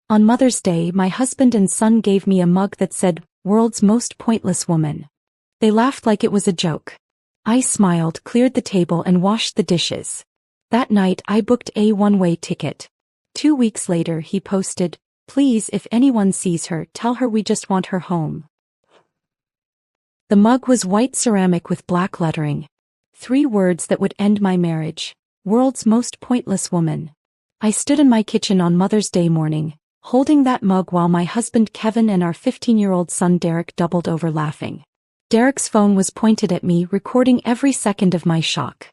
On Mother's Day, my husband and son gave me a mug that said, "World's Most Pointless Woman." They laughed like it was a joke. I smiled, cleared the table and washed the dishes. That night I booked a one-way ticket. 2 weeks later he posted, "Please, if anyone sees her, tell her we just want her home." The mug was white ceramic with black lettering. 3 words that would end my marriage. World's most pointless woman. I stood in my kitchen on Mother's Day morning, holding that mug while my husband Kevin and our 15-year-old son Derek doubled over laughing. Derek's phone was pointed at me, recording every second of my shock.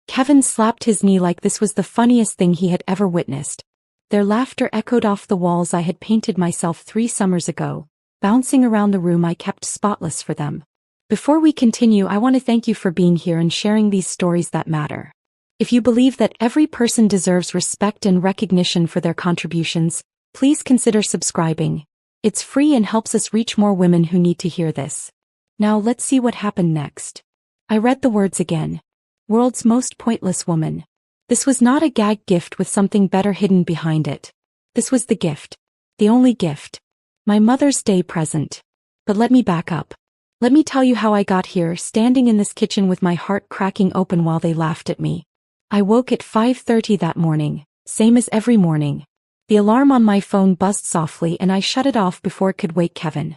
Kevin slapped his knee like this was the funniest thing he had ever witnessed. Their laughter echoed off the walls I had painted myself 3 summers ago, bouncing around the room I kept spotless for them. Before we continue, I want to thank you for being here and sharing these stories that matter. If you believe that every person deserves respect and recognition for their contributions, please consider subscribing. It's free and helps us reach more women who need to hear this. Now let's see what happened next. I read the words again. World's most pointless woman. This was not a gag gift with something better hidden behind it. This was the gift. The only gift. My Mother's Day present. But let me back up. Let me tell you how I got here, standing in this kitchen with my heart cracking open while they laughed at me. I woke at 5:30 that morning, same as every morning. The alarm on my phone buzzed softly and I shut it off before it could wake Kevin.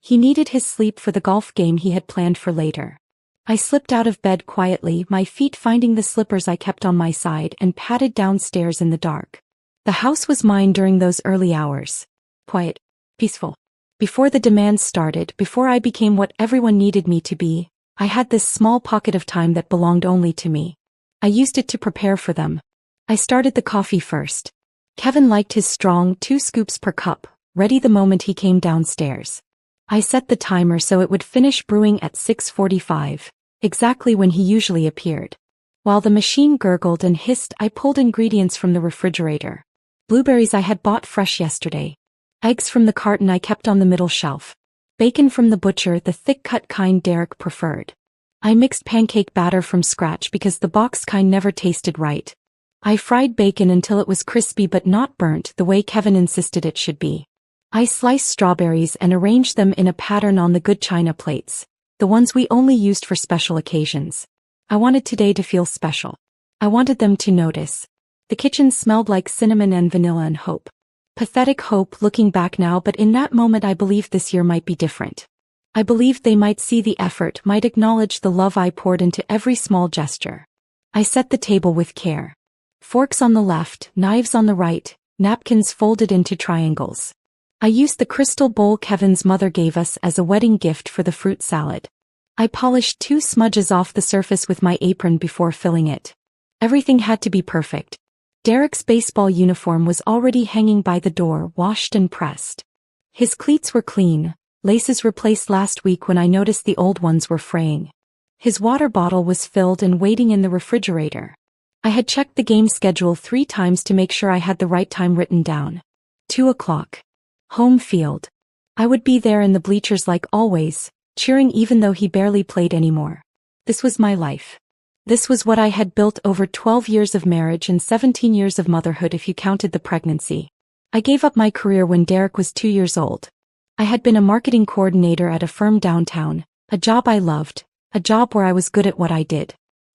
He needed his sleep for the golf game he had planned for later. I slipped out of bed quietly, my feet finding the slippers I kept on my side, and padded downstairs in the dark. The house was mine during those early hours. Quiet. Peaceful. Before the demands started, before I became what everyone needed me to be, I had this small pocket of time that belonged only to me. I used it to prepare for them. I started the coffee first. Kevin liked his strong 2 scoops per cup, ready the moment he came downstairs. I set the timer so it would finish brewing at 6:45, exactly when he usually appeared. While the machine gurgled and hissed, I pulled ingredients from the refrigerator. Blueberries I had bought fresh yesterday. Eggs from the carton I kept on the middle shelf. Bacon from the butcher, the thick-cut kind Derek preferred. I mixed pancake batter from scratch because the boxed kind never tasted right. I fried bacon until it was crispy but not burnt the way Kevin insisted it should be. I sliced strawberries and arranged them in a pattern on the good china plates, the ones we only used for special occasions. I wanted today to feel special. I wanted them to notice. The kitchen smelled like cinnamon and vanilla and hope. Pathetic hope looking back now, but in that moment I believed this year might be different. I believed they might see the effort, might acknowledge the love I poured into every small gesture. I set the table with care. Forks on the left, knives on the right, napkins folded into triangles. I used the crystal bowl Kevin's mother gave us as a wedding gift for the fruit salad. I polished 2 smudges off the surface with my apron before filling it. Everything had to be perfect. Derek's baseball uniform was already hanging by the door, washed and pressed. His cleats were clean, laces replaced last week when I noticed the old ones were fraying. His water bottle was filled and waiting in the refrigerator. I had checked the game schedule 3 times to make sure I had the right time written down. 2 o'clock. Home field. I would be there in the bleachers like always, cheering even though he barely played anymore. This was my life. This was what I had built over 12 years of marriage and 17 years of motherhood if you counted the pregnancy. I gave up my career when Derek was 2 years old. I had been a marketing coordinator at a firm downtown, a job I loved, a job where I was good at what I did.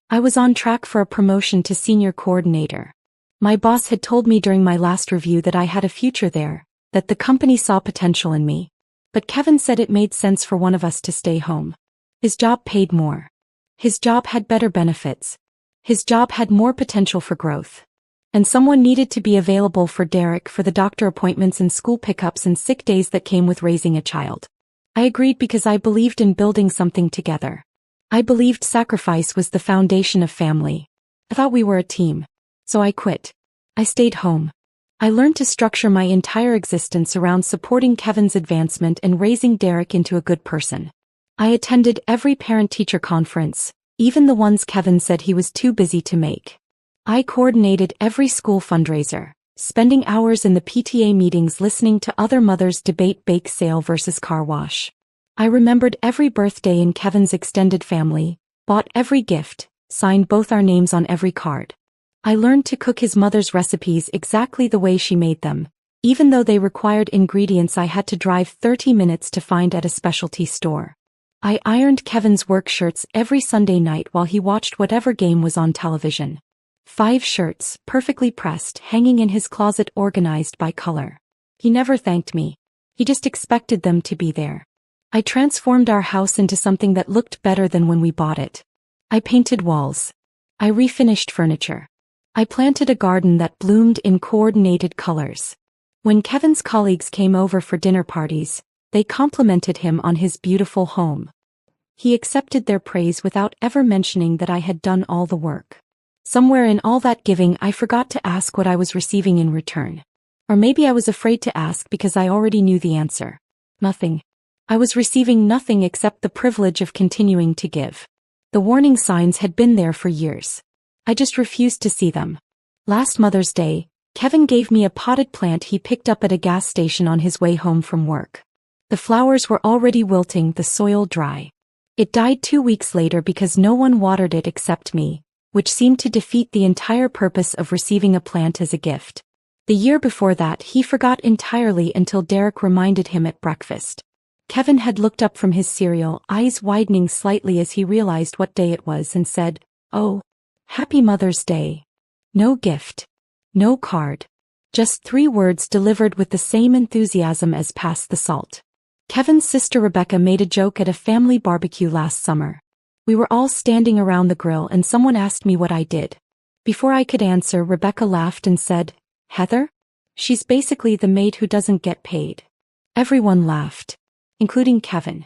I was on track for a promotion to senior coordinator. My boss had told me during my last review that I had a future there, that the company saw potential in me. But Kevin said it made sense for one of us to stay home. His job paid more. His job had better benefits. His job had more potential for growth. And someone needed to be available for Derek for the doctor appointments and school pickups and sick days that came with raising a child. I agreed because I believed in building something together. I believed sacrifice was the foundation of family. I thought we were a team. So I quit. I stayed home. I learned to structure my entire existence around supporting Kevin's advancement and raising Derek into a good person. I attended every parent-teacher conference, even the ones Kevin said he was too busy to make. I coordinated every school fundraiser, spending hours in the PTA meetings listening to other mothers debate bake sale versus car wash. I remembered every birthday in Kevin's extended family, bought every gift, signed both our names on every card. I learned to cook his mother's recipes exactly the way she made them, even though they required ingredients I had to drive 30 minutes to find at a specialty store. I ironed Kevin's work shirts every Sunday night while he watched whatever game was on television. 5 shirts, perfectly pressed, hanging in his closet organized by color. He never thanked me. He just expected them to be there. I transformed our house into something that looked better than when we bought it. I painted walls. I refinished furniture. I planted a garden that bloomed in coordinated colors. When Kevin's colleagues came over for dinner parties, they complimented him on his beautiful home. He accepted their praise without ever mentioning that I had done all the work. Somewhere in all that giving, I forgot to ask what I was receiving in return. Or maybe I was afraid to ask because I already knew the answer. Nothing. I was receiving nothing except the privilege of continuing to give. The warning signs had been there for years. I just refused to see them. Last Mother's Day, Kevin gave me a potted plant he picked up at a gas station on his way home from work. The flowers were already wilting, the soil dry. It died 2 weeks later because no one watered it except me, which seemed to defeat the entire purpose of receiving a plant as a gift. The year before that, he forgot entirely until Derek reminded him at breakfast. Kevin had looked up from his cereal, eyes widening slightly as he realized what day it was, and said, "Oh, Happy Mother's Day." No gift. No card. Just 3 words delivered with the same enthusiasm as "pass the salt." Kevin's sister Rebecca made a joke at a family barbecue last summer. We were all standing around the grill and someone asked me what I did. Before I could answer, Rebecca laughed and said, "Heather? She's basically the maid who doesn't get paid." Everyone laughed, including Kevin.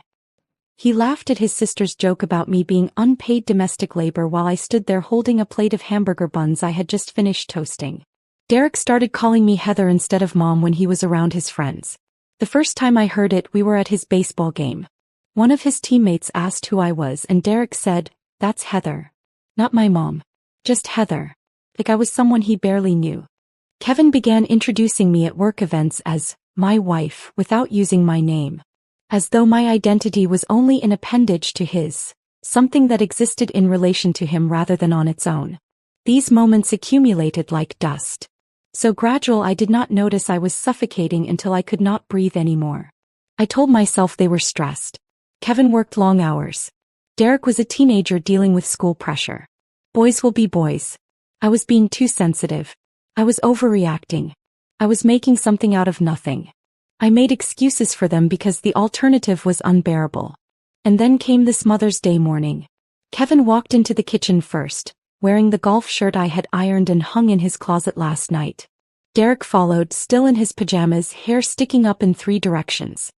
He laughed at his sister's joke about me being unpaid domestic labor while I stood there holding a plate of hamburger buns I had just finished toasting. Derek started calling me Heather instead of Mom when he was around his friends. The first time I heard it, we were at his baseball game. One of his teammates asked who I was and Derek said, "That's Heather. Not my mom. Just Heather." Like I was someone he barely knew. Kevin began introducing me at work events as my wife without using my name. As though my identity was only an appendage to his, something that existed in relation to him rather than on its own. These moments accumulated like dust. So gradual I did not notice I was suffocating until I could not breathe anymore. I told myself they were stressed. Kevin worked long hours. Derek was a teenager dealing with school pressure. Boys will be boys. I was being too sensitive. I was overreacting. I was making something out of nothing. I made excuses for them because the alternative was unbearable. And then came this Mother's Day morning. Kevin walked into the kitchen first, wearing the golf shirt I had ironed and hung in his closet last night. Derek followed, still in his pajamas, hair sticking up in 3 directions.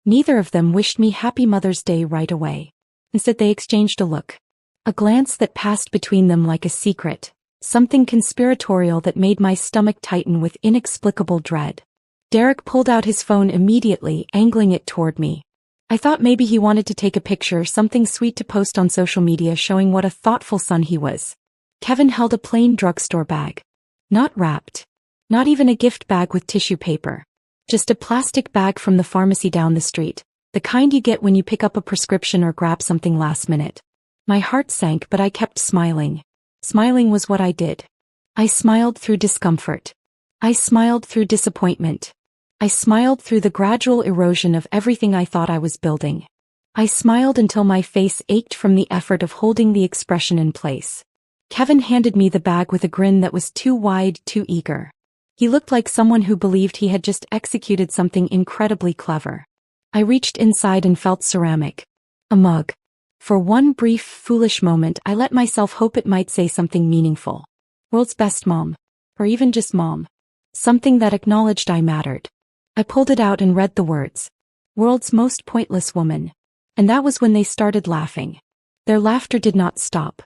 Neither of them wished me Happy Mother's Day right away. Instead they exchanged a look. A glance that passed between them like a secret, something conspiratorial that made my stomach tighten with inexplicable dread. Derek pulled out his phone immediately, angling it toward me. I thought maybe he wanted to take a picture, something sweet to post on social media showing what a thoughtful son he was. Kevin held a plain drugstore bag. Not wrapped. Not even a gift bag with tissue paper. Just a plastic bag from the pharmacy down the street, the kind you get when you pick up a prescription or grab something last minute. My heart sank, but I kept smiling. Smiling was what I did. I smiled through discomfort. I smiled through disappointment. I smiled through the gradual erosion of everything I thought I was building. I smiled until my face ached from the effort of holding the expression in place. Kevin handed me the bag with a grin that was too wide, too eager. He looked like someone who believed he had just executed something incredibly clever. I reached inside and felt ceramic. A mug. For one brief, foolish moment, I let myself hope it might say something meaningful. World's best mom. Or even just mom. Something that acknowledged I mattered. I pulled it out and read the words. World's most pointless woman. And that was when they started laughing. Their laughter did not stop.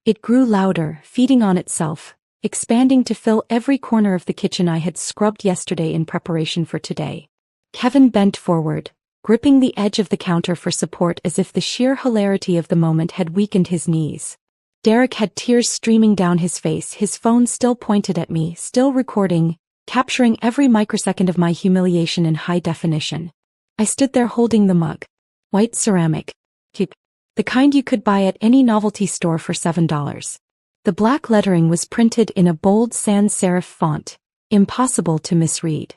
It grew louder, feeding on itself, expanding to fill every corner of the kitchen I had scrubbed yesterday in preparation for today. Kevin bent forward, gripping the edge of the counter for support as if the sheer hilarity of the moment had weakened his knees. Derek had tears streaming down his face, his phone still pointed at me, still recording, capturing every microsecond of my humiliation in high definition. I stood there holding the mug. White ceramic. The kind you could buy at any novelty store for $7. The black lettering was printed in a bold sans serif font, impossible to misread.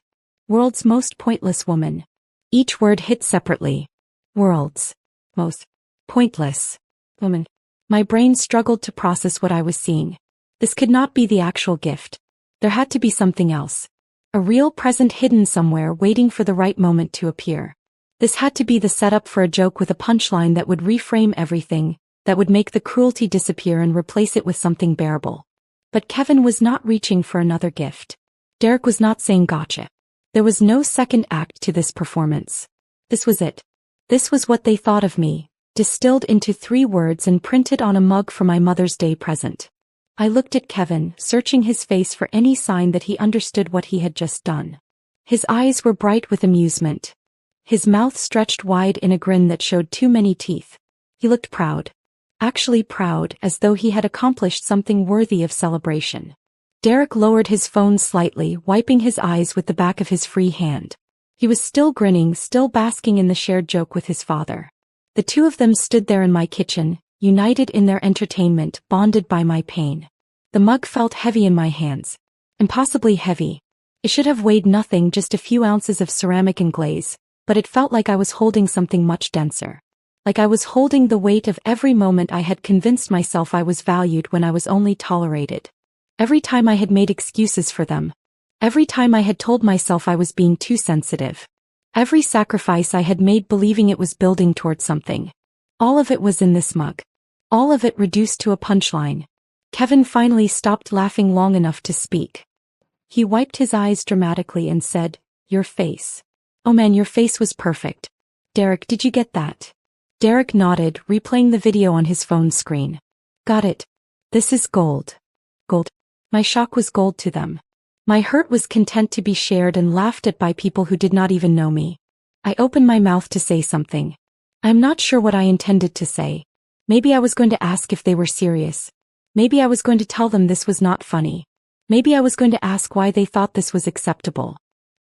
World's most pointless woman. Each word hit separately. World's most pointless woman. My brain struggled to process what I was seeing. This could not be the actual gift. There had to be something else. A real present hidden somewhere waiting for the right moment to appear. This had to be the setup for a joke with a punchline that would reframe everything, that would make the cruelty disappear and replace it with something bearable. But Kevin was not reaching for another gift. Derek was not saying gotcha. There was no second act to this performance. This was it. This was what they thought of me, distilled into 3 words and printed on a mug for my Mother's Day present. I looked at Kevin, searching his face for any sign that he understood what he had just done. His eyes were bright with amusement. His mouth stretched wide in a grin that showed too many teeth. He looked proud. Actually proud, as though he had accomplished something worthy of celebration. Derek lowered his phone slightly, wiping his eyes with the back of his free hand. He was still grinning, still basking in the shared joke with his father. The two of them stood there in my kitchen, united in their entertainment, bonded by my pain. The mug felt heavy in my hands. Impossibly heavy. It should have weighed nothing, just a few ounces of ceramic and glaze, but it felt like I was holding something much denser. Like I was holding the weight of every moment I had convinced myself I was valued when I was only tolerated. Every time I had made excuses for them. Every time I had told myself I was being too sensitive. Every sacrifice I had made believing it was building toward something. All of it was in this mug. All of it reduced to a punchline. Kevin finally stopped laughing long enough to speak. He wiped his eyes dramatically and said, "Your face. Oh man, your face was perfect. Derek, did you get that?" Derek nodded, replaying the video on his phone screen. "Got it. This is gold." Gold. My shock was gold to them. My hurt was content to be shared and laughed at by people who did not even know me. I opened my mouth to say something. I'm not sure what I intended to say. Maybe I was going to ask if they were serious. Maybe I was going to tell them this was not funny. Maybe I was going to ask why they thought this was acceptable.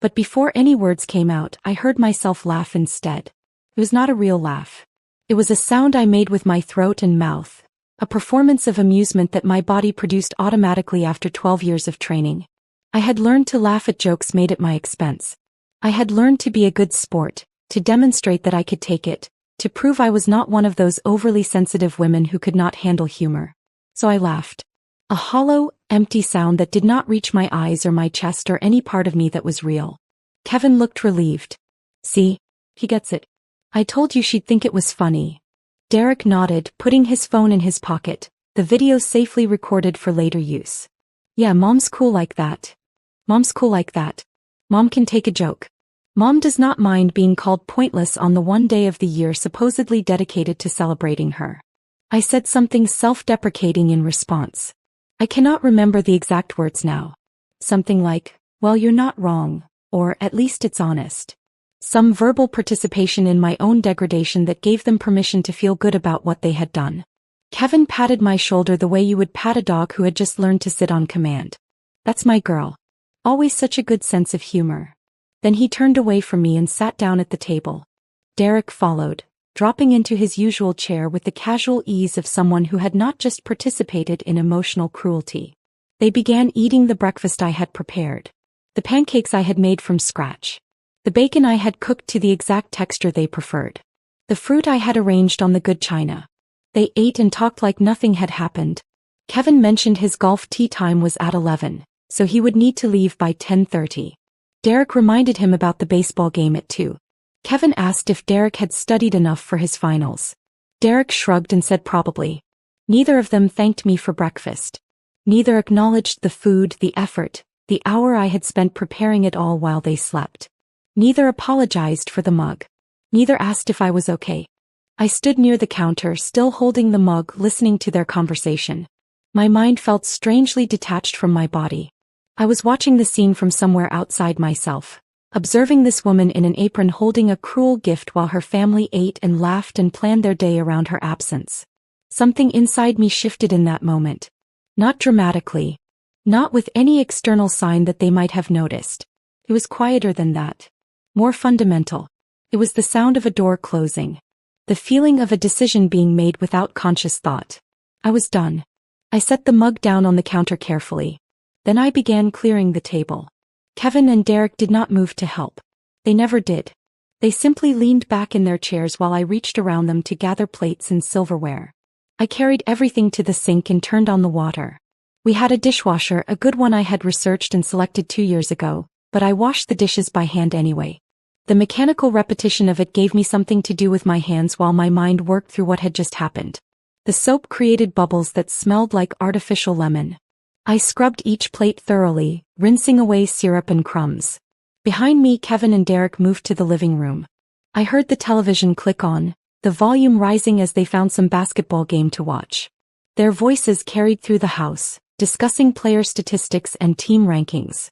But before any words came out, I heard myself laugh instead. It was not a real laugh. It was a sound I made with my throat and mouth, a performance of amusement that my body produced automatically after 12 years of training. I had learned to laugh at jokes made at my expense. I had learned to be a good sport, to demonstrate that I could take it, to prove I was not one of those overly sensitive women who could not handle humor. So I laughed. A hollow, empty sound that did not reach my eyes or my chest or any part of me that was real. Kevin looked relieved. "See? He gets it. I told you she'd think it was funny." Derek nodded, putting his phone in his pocket, the video safely recorded for later use. "Yeah, Mom's cool like that. Mom's cool like that. Mom can take a joke. Mom does not mind being called pointless on the one day of the year supposedly dedicated to celebrating her." I said something self-deprecating in response. I cannot remember the exact words now. Something like, "Well, you're not wrong," or "At least it's honest." Some verbal participation in my own degradation that gave them permission to feel good about what they had done. Kevin patted my shoulder the way you would pat a dog who had just learned to sit on command. "That's my girl. Always such a good sense of humor." Then he turned away from me and sat down at the table. Derek followed, dropping into his usual chair with the casual ease of someone who had not just participated in emotional cruelty. They began eating the breakfast I had prepared. The pancakes I had made from scratch. The bacon I had cooked to the exact texture they preferred. The fruit I had arranged on the good china. They ate and talked like nothing had happened. Kevin mentioned his golf tee time was at 11, so he would need to leave by 10:30. Derek reminded him about the baseball game at 2. Kevin asked if Derek had studied enough for his finals. Derek shrugged and said probably. Neither of them thanked me for breakfast. Neither acknowledged the food, the effort, the hour I had spent preparing it all while they slept. Neither apologized for the mug. Neither asked if I was okay. I stood near the counter, still holding the mug, listening to their conversation. My mind felt strangely detached from my body. I was watching the scene from somewhere outside myself, observing this woman in an apron holding a cruel gift while her family ate and laughed and planned their day around her absence. Something inside me shifted in that moment. Not dramatically. Not with any external sign that they might have noticed. It was quieter than that. More fundamental. It was the sound of a door closing. The feeling of a decision being made without conscious thought. I was done. I set the mug down on the counter carefully. Then I began clearing the table. Kevin and Derek did not move to help. They never did. They simply leaned back in their chairs while I reached around them to gather plates and silverware. I carried everything to the sink and turned on the water. We had a dishwasher, a good one I had researched and selected 2 years ago, but I washed the dishes by hand anyway. The mechanical repetition of it gave me something to do with my hands while my mind worked through what had just happened. The soap created bubbles that smelled like artificial lemon. I scrubbed each plate thoroughly, rinsing away syrup and crumbs. Behind me, Kevin and Derek moved to the living room. I heard the television click on, the volume rising as they found some basketball game to watch. Their voices carried through the house, discussing player statistics and team rankings.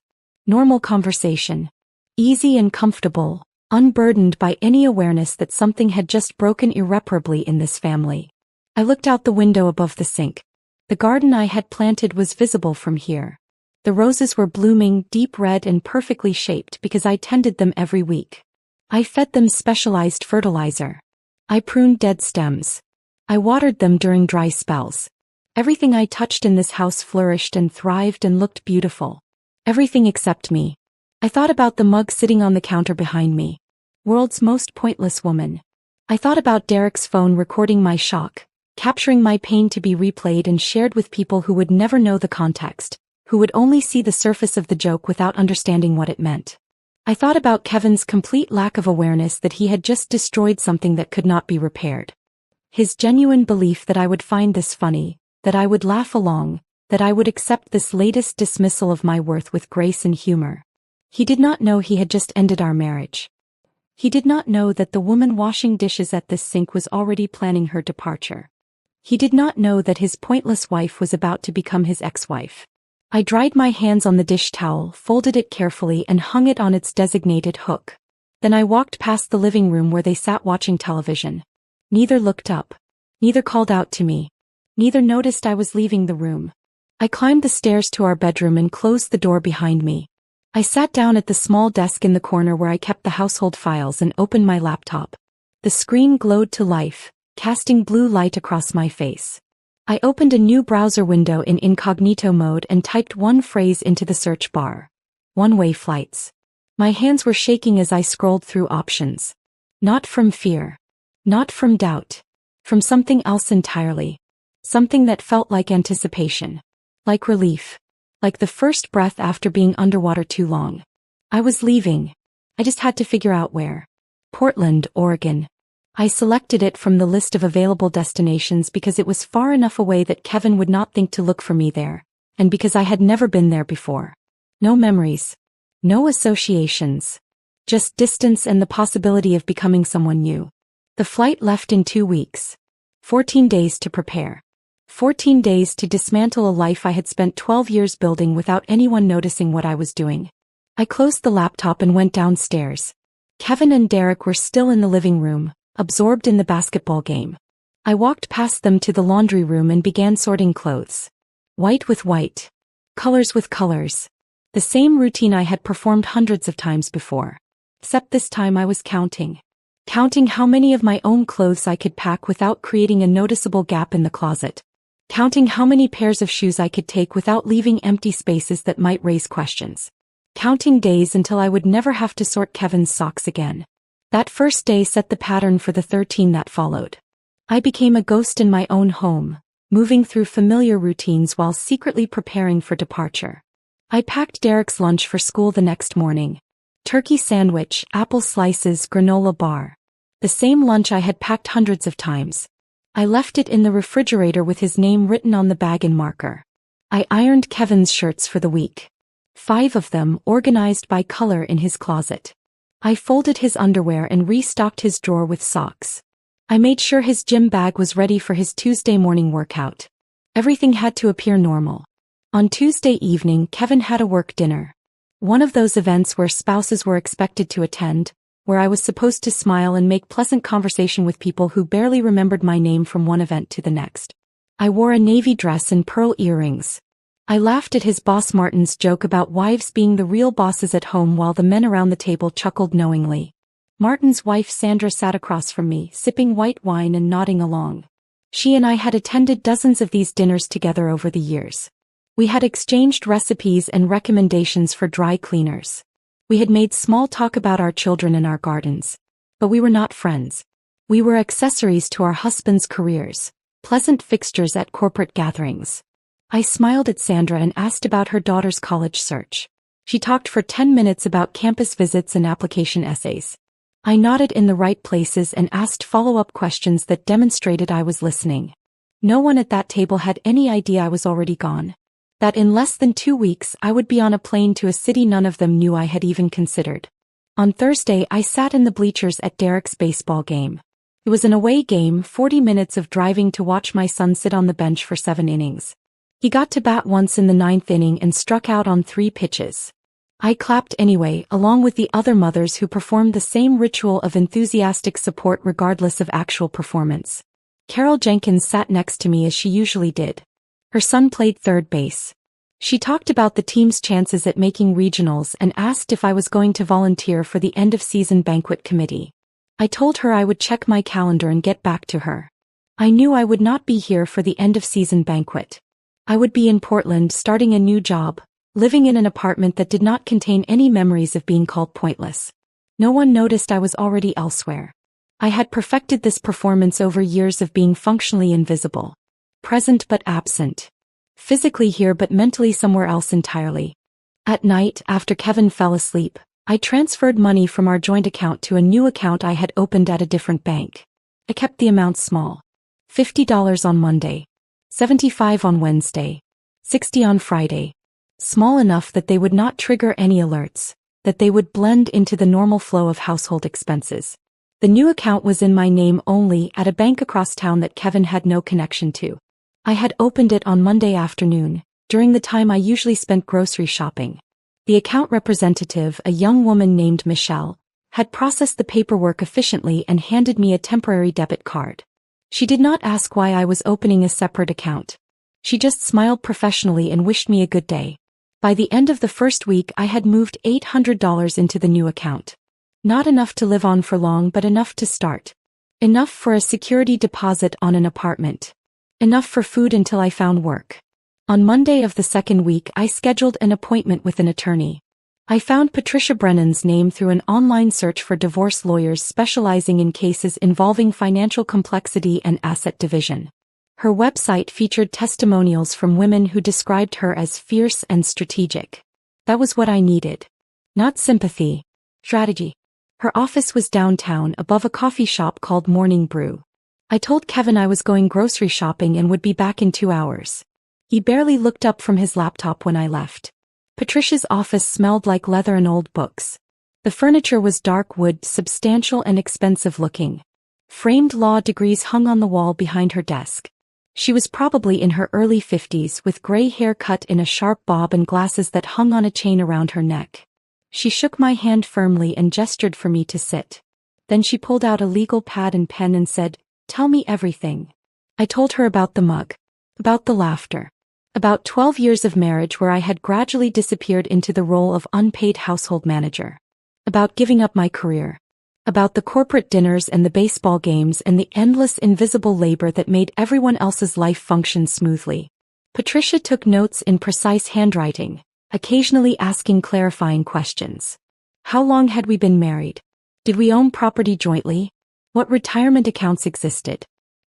Normal conversation. Easy and comfortable, unburdened by any awareness that something had just broken irreparably in this family. I looked out the window above the sink. The garden I had planted was visible from here. The roses were blooming, deep red and perfectly shaped because I tended them every week. I fed them specialized fertilizer. I pruned dead stems. I watered them during dry spells. Everything I touched in this house flourished and thrived and looked beautiful. Everything except me. I thought about the mug sitting on the counter behind me. World's most pointless woman. I thought about Derek's phone recording my shock, capturing my pain to be replayed and shared with people who would never know the context, who would only see the surface of the joke without understanding what it meant. I thought about Kevin's complete lack of awareness that he had just destroyed something that could not be repaired. His genuine belief that I would find this funny, that I would laugh along, that I would accept this latest dismissal of my worth with grace and humor. He did not know he had just ended our marriage. He did not know that the woman washing dishes at this sink was already planning her departure. He did not know that his pointless wife was about to become his ex-wife. I dried my hands on the dish towel, folded it carefully and hung it on its designated hook. Then I walked past the living room where they sat watching television. Neither looked up. Neither called out to me. Neither noticed I was leaving the room. I climbed the stairs to our bedroom and closed the door behind me. I sat down at the small desk in the corner where I kept the household files and opened my laptop. The screen glowed to life, casting blue light across my face. I opened a new browser window in incognito mode and typed one phrase into the search bar. One-way flights. My hands were shaking as I scrolled through options. Not from fear. Not from doubt. From something else entirely. Something that felt like anticipation. Like relief. Like the first breath after being underwater too long. I was leaving. I just had to figure out where. Portland, Oregon. I selected it from the list of available destinations because it was far enough away that Kevin would not think to look for me there, and because I had never been there before. No memories. No associations. Just distance and the possibility of becoming someone new. The flight left in 2 weeks. 14 days to prepare. 14 days to dismantle a life I had spent 12 years building without anyone noticing what I was doing. I closed the laptop and went downstairs. Kevin and Derek were still in the living room, absorbed in the basketball game. I walked past them to the laundry room and began sorting clothes. White with white. Colors with colors. The same routine I had performed hundreds of times before. Except this time I was counting. Counting how many of my own clothes I could pack without creating a noticeable gap in the closet. Counting how many pairs of shoes I could take without leaving empty spaces that might raise questions. Counting days until I would never have to sort Kevin's socks again. That first day set the pattern for the 13 that followed. I became a ghost in my own home, moving through familiar routines while secretly preparing for departure. I packed Derek's lunch for school the next morning. Turkey sandwich, apple slices, granola bar. The same lunch I had packed hundreds of times. I left it in the refrigerator with his name written on the bag in marker. I ironed Kevin's shirts for the week. 5 of them, organized by color in his closet. I folded his underwear and restocked his drawer with socks. I made sure his gym bag was ready for his Tuesday morning workout. Everything had to appear normal. On Tuesday evening, Kevin had a work dinner. One of those events where spouses were expected to attend, where I was supposed to smile and make pleasant conversation with people who barely remembered my name from one event to the next. I wore a navy dress and pearl earrings. I laughed at his boss Martin's joke about wives being the real bosses at home while the men around the table chuckled knowingly. Martin's wife Sandra sat across from me, sipping white wine and nodding along. She and I had attended dozens of these dinners together over the years. We had exchanged recipes and recommendations for dry cleaners. We had made small talk about our children and our gardens. But we were not friends. We were accessories to our husbands' careers, pleasant fixtures at corporate gatherings. I smiled at Sandra and asked about her daughter's college search. She talked for 10 minutes about campus visits and application essays. I nodded in the right places and asked follow-up questions that demonstrated I was listening. No one at that table had any idea I was already gone. That in less than 2 weeks I would be on a plane to a city none of them knew I had even considered. On Thursday I sat in the bleachers at Derek's baseball game. It was an away game, 40 minutes of driving to watch my son sit on the bench for 7 innings. He got to bat once in the 9th inning and struck out on 3 pitches. I clapped anyway, along with the other mothers who performed the same ritual of enthusiastic support regardless of actual performance. Carol Jenkins sat next to me as she usually did. Her son played third base. She talked about the team's chances at making regionals and asked if I was going to volunteer for the end-of-season banquet committee. I told her I would check my calendar and get back to her. I knew I would not be here for the end-of-season banquet. I would be in Portland starting a new job, living in an apartment that did not contain any memories of being called pointless. No one noticed I was already elsewhere. I had perfected this performance over years of being functionally invisible. Present but absent. Physically here but mentally somewhere else entirely. At night, after Kevin fell asleep, I transferred money from our joint account to a new account I had opened at a different bank. I kept the amount small. $50 on Monday. $75 on Wednesday. $60 on Friday. Small enough that they would not trigger any alerts, that they would blend into the normal flow of household expenses. The new account was in my name only at a bank across town that Kevin had no connection to. I had opened it on Monday afternoon, during the time I usually spent grocery shopping. The account representative, a young woman named Michelle, had processed the paperwork efficiently and handed me a temporary debit card. She did not ask why I was opening a separate account. She just smiled professionally and wished me a good day. By the end of the first week I had moved $800 into the new account. Not enough to live on for long but enough to start. Enough for a security deposit on an apartment. Enough for food until I found work. On Monday of the second week I scheduled an appointment with an attorney. I found Patricia Brennan's name through an online search for divorce lawyers specializing in cases involving financial complexity and asset division. Her website featured testimonials from women who described her as fierce and strategic. That was what I needed. Not sympathy. Strategy. Her office was downtown above a coffee shop called Morning Brew. I told Kevin I was going grocery shopping and would be back in 2 hours. He barely looked up from his laptop when I left. Patricia's office smelled like leather and old books. The furniture was dark wood, substantial and expensive looking. Framed law degrees hung on the wall behind her desk. She was probably in her early 50s with gray hair cut in a sharp bob and glasses that hung on a chain around her neck. She shook my hand firmly and gestured for me to sit. Then she pulled out a legal pad and pen and said, "Tell me everything." I told her about the mug. About the laughter. About 12 years of marriage where I had gradually disappeared into the role of unpaid household manager. About giving up my career. About the corporate dinners and the baseball games and the endless invisible labor that made everyone else's life function smoothly. Patricia took notes in precise handwriting, occasionally asking clarifying questions. How long had we been married? Did we own property jointly? What retirement accounts existed?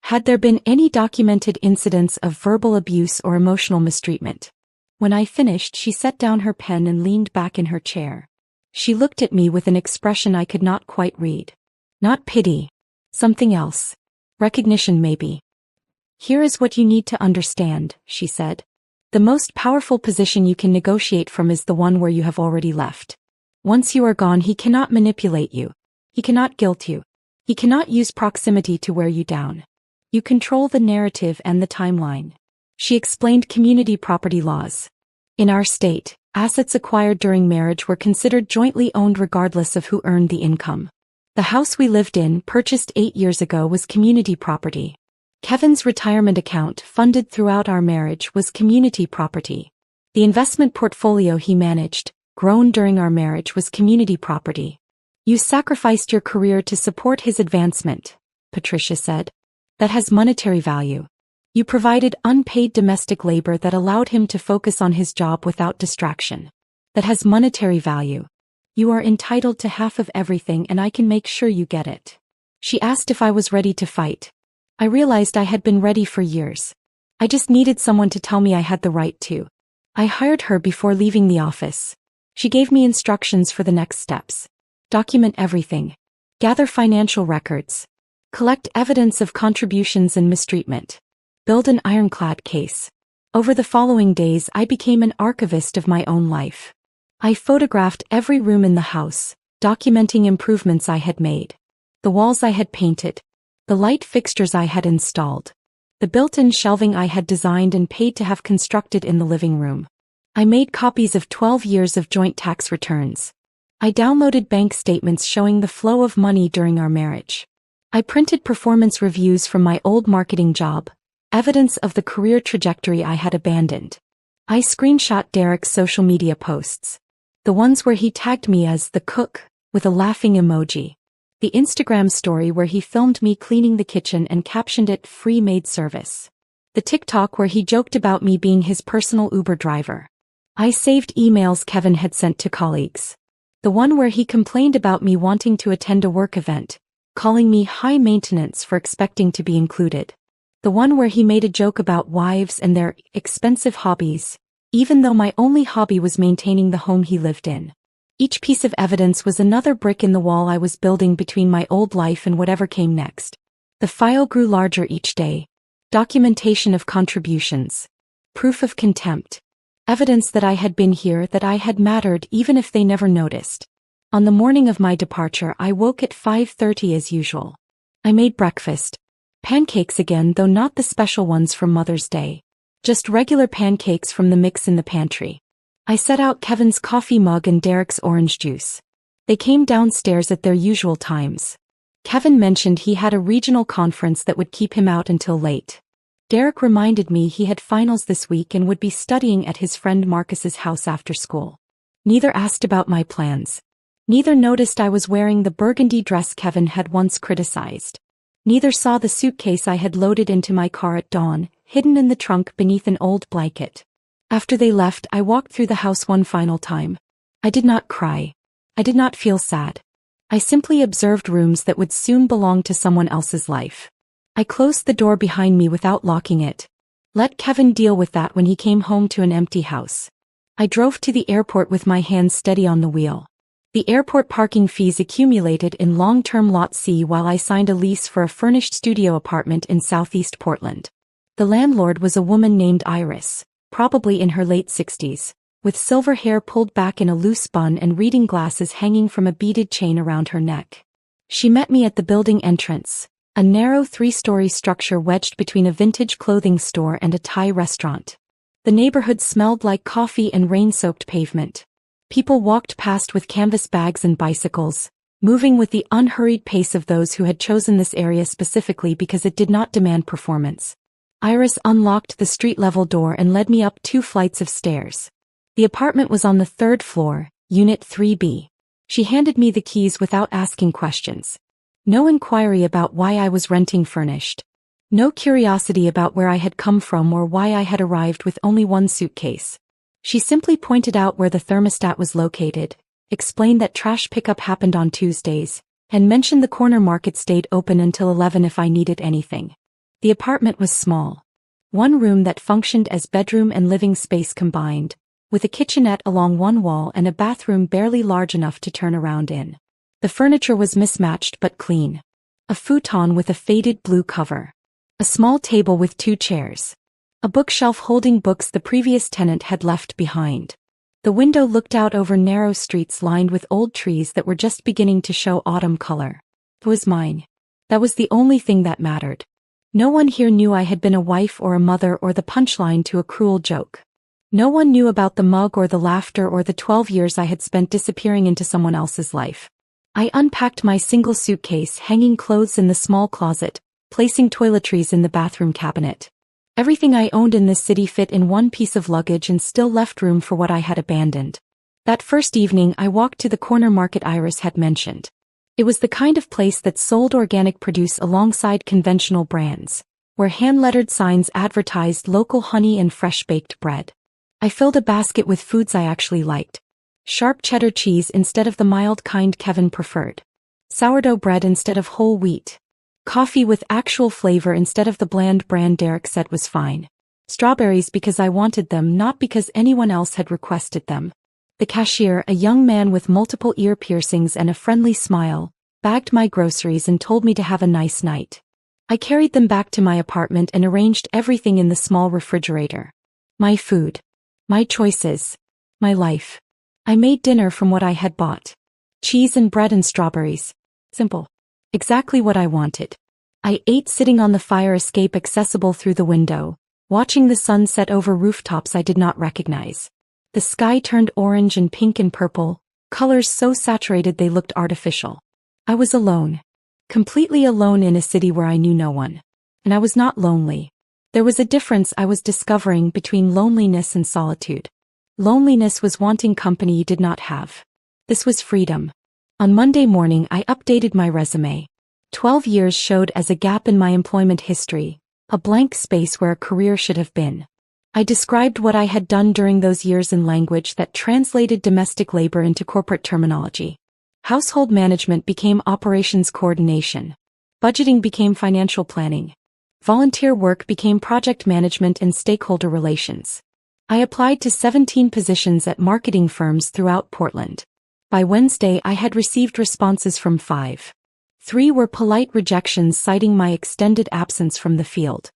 Had there been any documented incidents of verbal abuse or emotional mistreatment? When I finished, she set down her pen and leaned back in her chair. She looked at me with an expression I could not quite read. Not pity. Something else. Recognition maybe. "Here is what you need to understand," she said. "The most powerful position you can negotiate from is the one where you have already left. Once you are gone, he cannot manipulate you. He cannot guilt you. He cannot use proximity to wear you down. You control the narrative and the timeline." She explained community property laws. In our state, assets acquired during marriage were considered jointly owned regardless of who earned the income. The house we lived in, purchased 8 years ago, was community property. Kevin's retirement account, funded throughout our marriage, was community property. The investment portfolio he managed, grown during our marriage, was community property. "You sacrificed your career to support his advancement," Patricia said. "That has monetary value. You provided unpaid domestic labor that allowed him to focus on his job without distraction. That has monetary value. You are entitled to half of everything and I can make sure you get it. She asked if I was ready to fight. I realized I had been ready for years. I just needed someone to tell me I had the right to. I hired her before leaving the office. She gave me instructions for the next steps. Document everything. Gather financial records. Collect evidence of contributions and mistreatment. Build an ironclad case. Over the following days I became an archivist of my own life. I photographed every room in the house, documenting improvements I had made. The walls I had painted. The light fixtures I had installed. The built-in shelving I had designed and paid to have constructed in the living room. I made copies of 12 years of joint tax returns. I downloaded bank statements showing the flow of money during our marriage. I printed performance reviews from my old marketing job, evidence of the career trajectory I had abandoned. I screenshot Derek's social media posts. The ones where he tagged me as the cook, with a laughing emoji. The Instagram story where he filmed me cleaning the kitchen and captioned it "free maid service." The TikTok where he joked about me being his personal Uber driver. I saved emails Kevin had sent to colleagues. The one where he complained about me wanting to attend a work event, calling me high maintenance for expecting to be included. The one where he made a joke about wives and their expensive hobbies, even though my only hobby was maintaining the home he lived in. Each piece of evidence was another brick in the wall I was building between my old life and whatever came next. The file grew larger each day. Documentation of contributions. Proof of contempt. Evidence that I had been here, that I had mattered even if they never noticed. On the morning of my departure I woke at 5:30 as usual. I made breakfast. Pancakes again, though not the special ones from Mother's Day. Just regular pancakes from the mix in the pantry. I set out Kevin's coffee mug and Derek's orange juice. They came downstairs at their usual times. Kevin mentioned he had a regional conference that would keep him out until late. Derek reminded me he had finals this week and would be studying at his friend Marcus's house after school. Neither asked about my plans. Neither noticed I was wearing the burgundy dress Kevin had once criticized. Neither saw the suitcase I had loaded into my car at dawn, hidden in the trunk beneath an old blanket. After they left, I walked through the house one final time. I did not cry. I did not feel sad. I simply observed rooms that would soon belong to someone else's life. I closed the door behind me without locking it. Let Kevin deal with that when he came home to an empty house. I drove to the airport with my hands steady on the wheel. The airport parking fees accumulated in long-term Lot C while I signed a lease for a furnished studio apartment in southeast Portland. The landlord was a woman named Iris, probably in her late 60s, with silver hair pulled back in a loose bun and reading glasses hanging from a beaded chain around her neck. She met me at the building entrance, a narrow 3-story structure wedged between a vintage clothing store and a Thai restaurant. The neighborhood smelled like coffee and rain-soaked pavement. People walked past with canvas bags and bicycles, moving with the unhurried pace of those who had chosen this area specifically because it did not demand performance. Iris unlocked the street-level door and led me up 2 flights of stairs. The apartment was on the 3rd floor, Unit 3B. She handed me the keys without asking questions. No inquiry about why I was renting furnished. No curiosity about where I had come from or why I had arrived with only one suitcase. She simply pointed out where the thermostat was located, explained that trash pickup happened on Tuesdays, and mentioned the corner market stayed open until 11 if I needed anything. The apartment was small. One room that functioned as bedroom and living space combined, with a kitchenette along one wall and a bathroom barely large enough to turn around in. The furniture was mismatched but clean. A futon with a faded blue cover. A small table with 2 chairs. A bookshelf holding books the previous tenant had left behind. The window looked out over narrow streets lined with old trees that were just beginning to show autumn color. It was mine. That was the only thing that mattered. No one here knew I had been a wife or a mother or the punchline to a cruel joke. No one knew about the mug or the laughter or the 12 years I had spent disappearing into someone else's life. I unpacked my single suitcase, hanging clothes in the small closet, placing toiletries in the bathroom cabinet. Everything I owned in this city fit in one piece of luggage and still left room for what I had abandoned. That first evening I walked to the corner market Iris had mentioned. It was the kind of place that sold organic produce alongside conventional brands. where hand-lettered signs advertised local honey and fresh-baked bread. I filled a basket with foods I actually liked. Sharp cheddar cheese instead of the mild kind Kevin preferred. Sourdough bread instead of whole wheat. Coffee with actual flavor instead of the bland brand Derek said was fine. Strawberries because I wanted them, not because anyone else had requested them. The cashier, a young man with multiple ear piercings and a friendly smile, bagged my groceries and told me to have a nice night. I carried them back to my apartment and arranged everything in the small refrigerator. My food. My choices. My life. I made dinner from what I had bought. Cheese and bread and strawberries. Simple. Exactly what I wanted. I ate sitting on the fire escape accessible through the window, watching the sun set over rooftops I did not recognize. The sky turned orange and pink and purple, colors so saturated they looked artificial. I was alone. Completely alone in a city where I knew no one. And I was not lonely. There was a difference I was discovering between loneliness and solitude. Loneliness was wanting company you did not have. This was freedom. On Monday morning I updated my resume. 12 years showed as a gap in my employment history, a blank space where a career should have been. I described what I had done during those years in language that translated domestic labor into corporate terminology. Household management became operations coordination. Budgeting became financial planning. Volunteer work became project management and stakeholder relations. I applied to 17 positions at marketing firms throughout Portland. By Wednesday I had received responses from 5. 3 were polite rejections citing my extended absence from the field.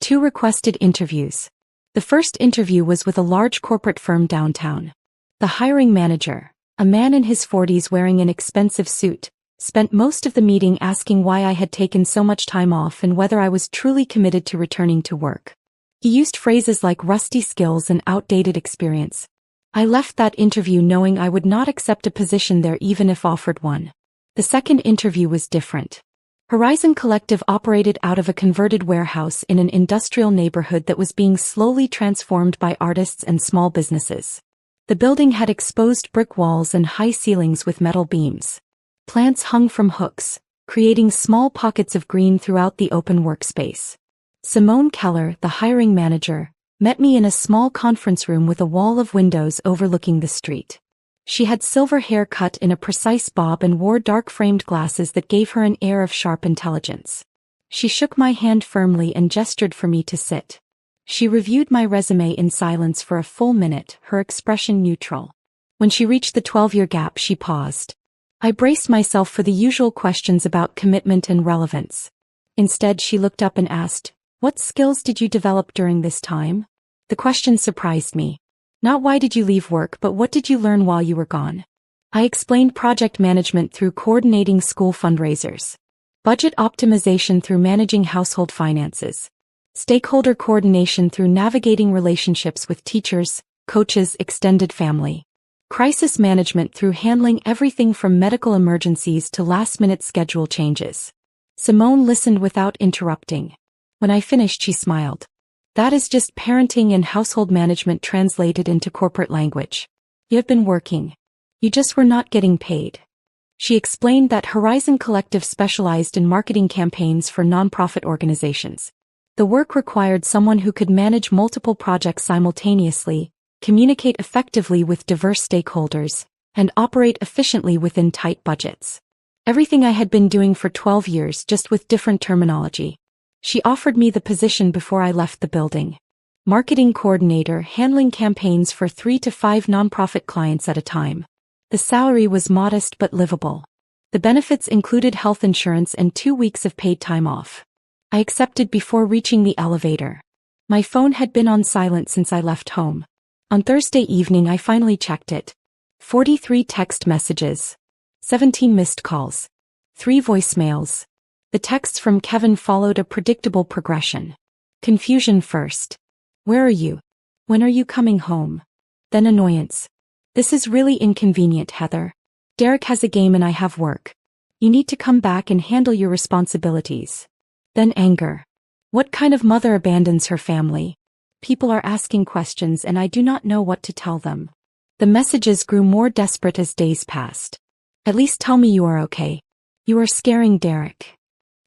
2 requested interviews. The first interview was with a large corporate firm downtown. The hiring manager, a man in his 40s wearing an expensive suit, spent most of the meeting asking why I had taken so much time off and whether I was truly committed to returning to work. He used phrases like rusty skills and outdated experience. I left that interview knowing I would not accept a position there even if offered one. The second interview was different. Horizon Collective operated out of a converted warehouse in an industrial neighborhood that was being slowly transformed by artists and small businesses. The building had exposed brick walls and high ceilings with metal beams. Plants hung from hooks, creating small pockets of green throughout the open workspace. Simone Keller, the hiring manager, met me in a small conference room with a wall of windows overlooking the street. She had silver hair cut in a precise bob and wore dark-framed glasses that gave her an air of sharp intelligence. She shook my hand firmly and gestured for me to sit. She reviewed my resume in silence for a full minute, her expression neutral. When she reached the 12-year gap, she paused. I braced myself for the usual questions about commitment and relevance. Instead, she looked up and asked, "What skills did you develop during this time?" The question surprised me. Not why did you leave work, but what did you learn while you were gone? I explained project management through coordinating school fundraisers. Budget optimization through managing household finances. Stakeholder coordination through navigating relationships with teachers, coaches, extended family. Crisis management through handling everything from medical emergencies to last-minute schedule changes. Simone listened without interrupting. When I finished, she smiled. That is just parenting and household management translated into corporate language. You have been working. You just were not getting paid. She explained that Horizon Collective specialized in marketing campaigns for nonprofit organizations. The work required someone who could manage multiple projects simultaneously, communicate effectively with diverse stakeholders, and operate efficiently within tight budgets. Everything I had been doing for 12 years, just with different terminology. She offered me the position before I left the building. Marketing coordinator, handling campaigns for 3 to 5 nonprofit clients at a time. The salary was modest but livable. The benefits included health insurance and 2 weeks of paid time off. I accepted before reaching the elevator. My phone had been on silent since I left home. On Thursday evening I finally checked it. 43 text messages. 17 missed calls. 3 voicemails. The texts from Kevin followed a predictable progression. Confusion first. Where are you? When are you coming home? Then annoyance. This is really inconvenient, Heather. Derek has a game and I have work. You need to come back and handle your responsibilities. Then anger. What kind of mother abandons her family? People are asking questions and I do not know what to tell them. The messages grew more desperate as days passed. At least tell me you are okay. You are scaring Derek.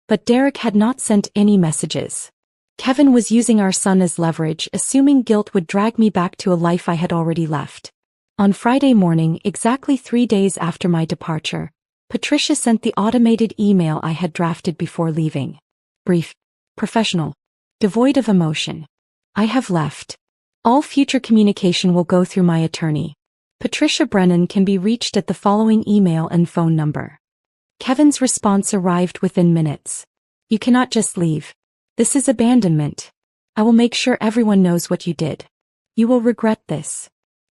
But Derek had not sent any messages. Kevin was using our son as leverage, assuming guilt would drag me back to a life I had already left. On Friday morning, exactly 3 days after my departure, Patricia sent the automated email I had drafted before leaving. Brief, professional, devoid of emotion. I have left. All future communication will go through my attorney. Patricia Brennan can be reached at the following email and phone number. Kevin's response arrived within minutes. You cannot just leave. This is abandonment. I will make sure everyone knows what you did. You will regret this.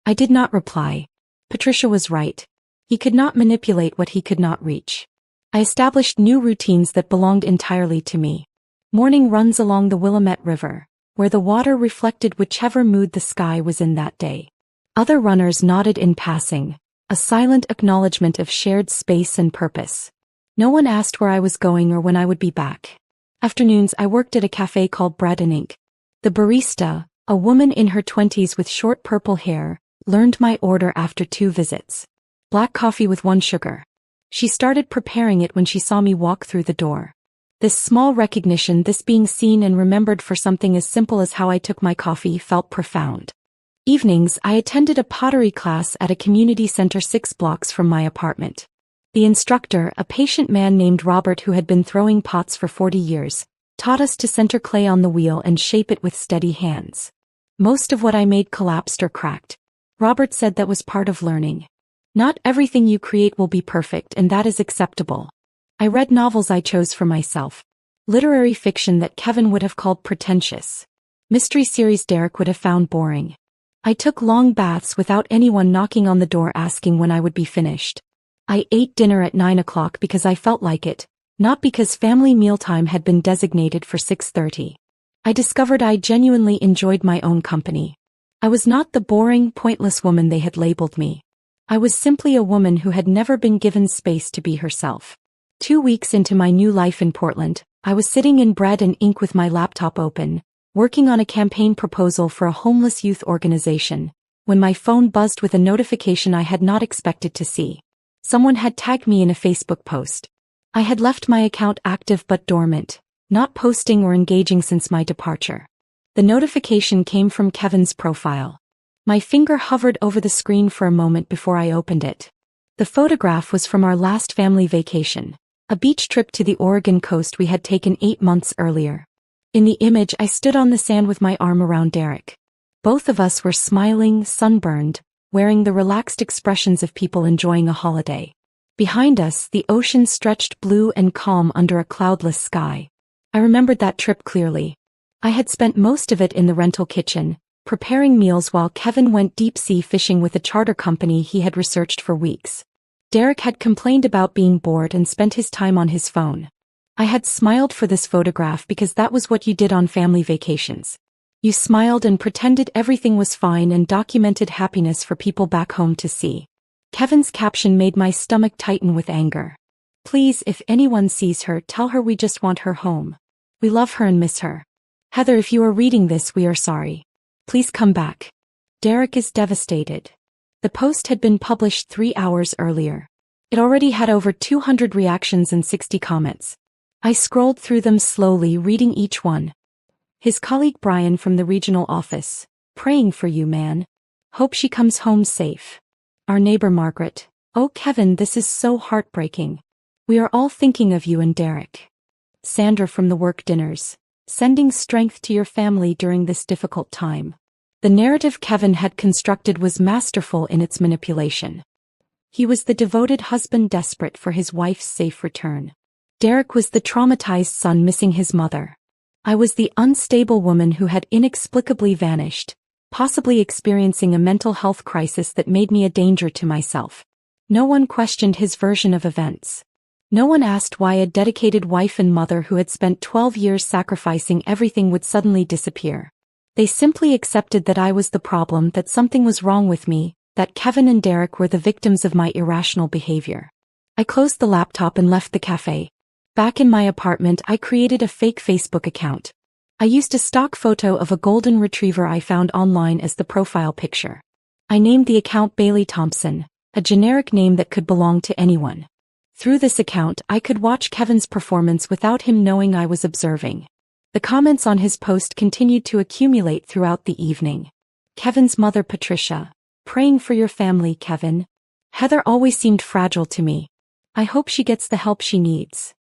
I did not reply. Patricia was right. He could not manipulate what he could not reach. I established new routines that belonged entirely to me. Morning runs along the Willamette River, where the water reflected whichever mood the sky was in that day. Other runners nodded in passing, a silent acknowledgement of shared space and purpose. No one asked where I was going or when I would be back. Afternoons I worked at a cafe called Bread and Ink. The barista, a woman in her 20s with short purple hair, learned my order after 2 visits. Black coffee with 1 sugar. She started preparing it when she saw me walk through the door. This small recognition, this being seen and remembered for something as simple as how I took my coffee, felt profound. Evenings, I attended a pottery class at a community center 6 blocks from my apartment. The instructor, a patient man named Robert who had been throwing pots for 40 years, taught us to center clay on the wheel and shape it with steady hands. Most of what I made collapsed or cracked. Robert said that was part of learning. Not everything you create will be perfect, and that is acceptable. I read novels I chose for myself. Literary fiction that Kevin would have called pretentious. Mystery series Derek would have found boring. I took long baths without anyone knocking on the door asking when I would be finished. I ate dinner at 9 o'clock because I felt like it, not because family mealtime had been designated for 6:30. I discovered I genuinely enjoyed my own company. I was not the boring, pointless woman they had labeled me. I was simply a woman who had never been given space to be herself. 2 weeks into my new life in Portland, I was sitting in Bread and Ink with my laptop open, working on a campaign proposal for a homeless youth organization, when my phone buzzed with a notification I had not expected to see. Someone had tagged me in a Facebook post. I had left my account active but dormant, not posting or engaging since my departure. The notification came from Kevin's profile. My finger hovered over the screen for a moment before I opened it. The photograph was from our last family vacation, a beach trip to the Oregon coast we had taken 8 months earlier. In the image, I stood on the sand with my arm around Derek. Both of us were smiling, sunburned, wearing the relaxed expressions of people enjoying a holiday. Behind us, the ocean stretched blue and calm under a cloudless sky. I remembered that trip clearly. I had spent most of it in the rental kitchen, preparing meals while Kevin went deep-sea fishing with a charter company he had researched for weeks. Derek had complained about being bored and spent his time on his phone. I had smiled for this photograph because that was what you did on family vacations. You smiled and pretended everything was fine and documented happiness for people back home to see. Kevin's caption made my stomach tighten with anger. Please, if anyone sees her, tell her we just want her home. We love her and miss her. Heather, if you are reading this, we are sorry. Please come back. Derek is devastated. The post had been published 3 hours earlier. It already had over 200 reactions and 60 comments. I scrolled through them slowly, reading each one. His colleague Brian from the regional office. Praying for you, man. Hope she comes home safe. Our neighbor Margaret. Oh Kevin, this is so heartbreaking. We are all thinking of you and Derek. Sandra from the work dinners. Sending strength to your family during this difficult time. The narrative Kevin had constructed was masterful in its manipulation. He was the devoted husband desperate for his wife's safe return. Derek was the traumatized son missing his mother. I was the unstable woman who had inexplicably vanished, possibly experiencing a mental health crisis that made me a danger to myself. No one questioned his version of events. No one asked why a dedicated wife and mother who had spent 12 years sacrificing everything would suddenly disappear. They simply accepted that I was the problem, that something was wrong with me, that Kevin and Derek were the victims of my irrational behavior. I closed the laptop and left the cafe. Back in my apartment, I created a fake Facebook account. I used a stock photo of a golden retriever I found online as the profile picture. I named the account Bailey Thompson, a generic name that could belong to anyone. Through this account, I could watch Kevin's performance without him knowing I was observing. The comments on his post continued to accumulate throughout the evening. Kevin's mother Patricia. Praying for your family, Kevin. Heather always seemed fragile to me. I hope she gets the help she needs.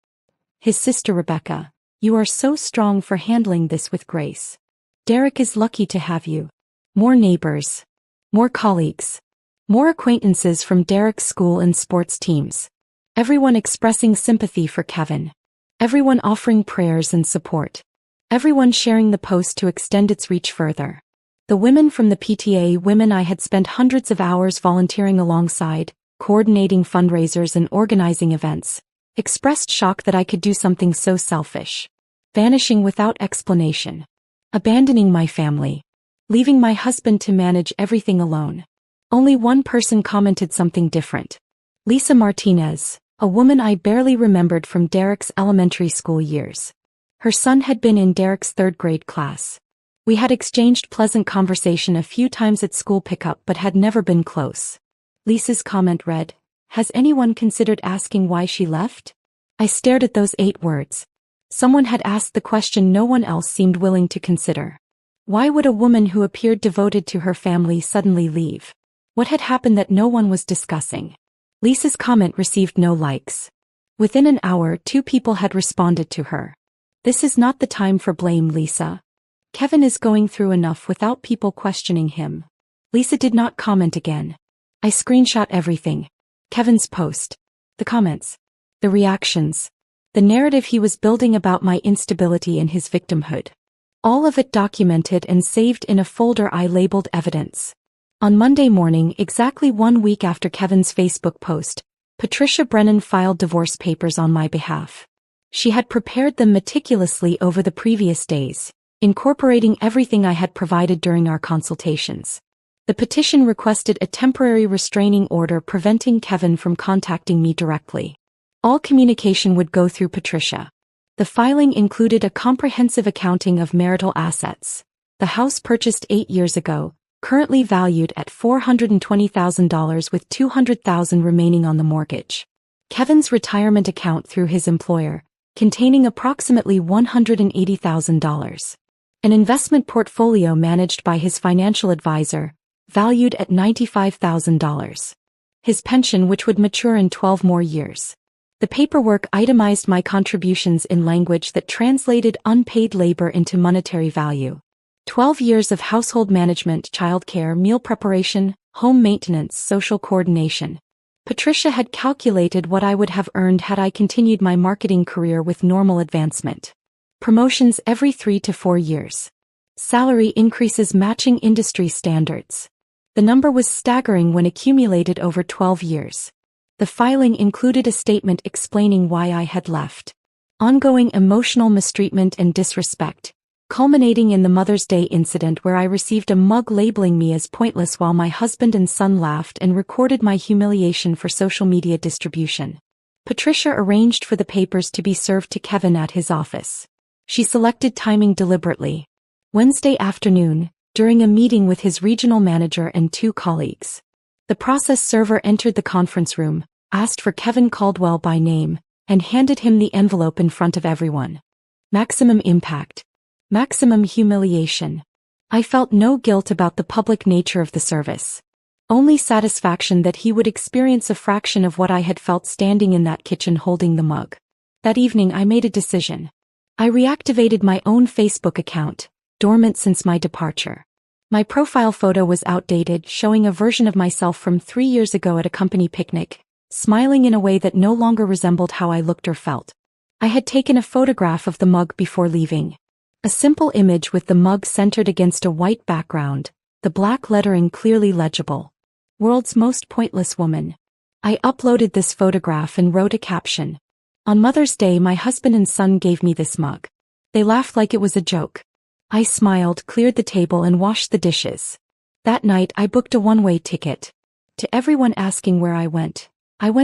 His sister Rebecca. You are so strong for handling this with grace. Derek is lucky to have you. More neighbors. More colleagues. More acquaintances from Derek's school and sports teams. Everyone expressing sympathy for Kevin. Everyone offering prayers and support. Everyone sharing the post to extend its reach further. The women from the PTA, women I had spent hundreds of hours volunteering alongside, coordinating fundraisers and organizing events, expressed shock that I could do something so selfish. Vanishing without explanation. Abandoning my family. Leaving my husband to manage everything alone. Only one person commented something different. Lisa Martinez, a woman I barely remembered from Derek's elementary school years. Her son had been in Derek's third grade class. We had exchanged pleasant conversation a few times at school pickup but had never been close. Lisa's comment read, "Has anyone considered asking why she left?" I stared at those 8 words. Someone had asked the question no one else seemed willing to consider. Why would a woman who appeared devoted to her family suddenly leave? What had happened that no one was discussing? Lisa's comment received no likes. Within an hour, 2 people had responded to her. This is not the time for blame, Lisa. Kevin is going through enough without people questioning him. Lisa did not comment again. I screenshot everything. Kevin's post. The comments. The reactions. The narrative he was building about my instability and his victimhood. All of it documented and saved in a folder I labeled evidence. On Monday morning, exactly 1 week after Kevin's Facebook post, Patricia Brennan filed divorce papers on my behalf. She had prepared them meticulously over the previous days, incorporating everything I had provided during our consultations. The petition requested a temporary restraining order preventing Kevin from contacting me directly. All communication would go through Patricia. The filing included a comprehensive accounting of marital assets. The house purchased 8 years ago, currently valued at $420,000 with $200,000 remaining on the mortgage. Kevin's retirement account through his employer, containing approximately $180,000. An investment portfolio managed by his financial advisor, valued at $95,000. His pension, which would mature in 12 more years. The paperwork itemized my contributions in language that translated unpaid labor into monetary value. 12 years of household management, childcare, meal preparation, home maintenance, social coordination. Patricia had calculated what I would have earned had I continued my marketing career with normal advancement. Promotions every 3 to 4 years. Salary increases matching industry standards. The number was staggering when accumulated over 12 years. The filing included a statement explaining why I had left. Ongoing emotional mistreatment and disrespect, culminating in the Mother's Day incident where I received a mug labeling me as pointless while my husband and son laughed and recorded my humiliation for social media distribution. Patricia arranged for the papers to be served to Kevin at his office. She selected timing deliberately. Wednesday afternoon, during a meeting with his regional manager and 2 colleagues. The process server entered the conference room, asked for Kevin Caldwell by name, and handed him the envelope in front of everyone. Maximum impact. Maximum humiliation. I felt no guilt about the public nature of the service. Only satisfaction that he would experience a fraction of what I had felt standing in that kitchen holding the mug. That evening I made a decision. I reactivated my own Facebook account, dormant since my departure. My profile photo was outdated, showing a version of myself from 3 years ago at a company picnic, smiling in a way that no longer resembled how I looked or felt. I had taken a photograph of the mug before leaving. A simple image with the mug centered against a white background, the black lettering clearly legible. World's most pointless woman. I uploaded this photograph and wrote a caption. On Mother's Day, my husband and son gave me this mug. They laughed like it was a joke. I smiled, cleared the table and washed the dishes. That night I booked a one-way ticket. To everyone asking where I went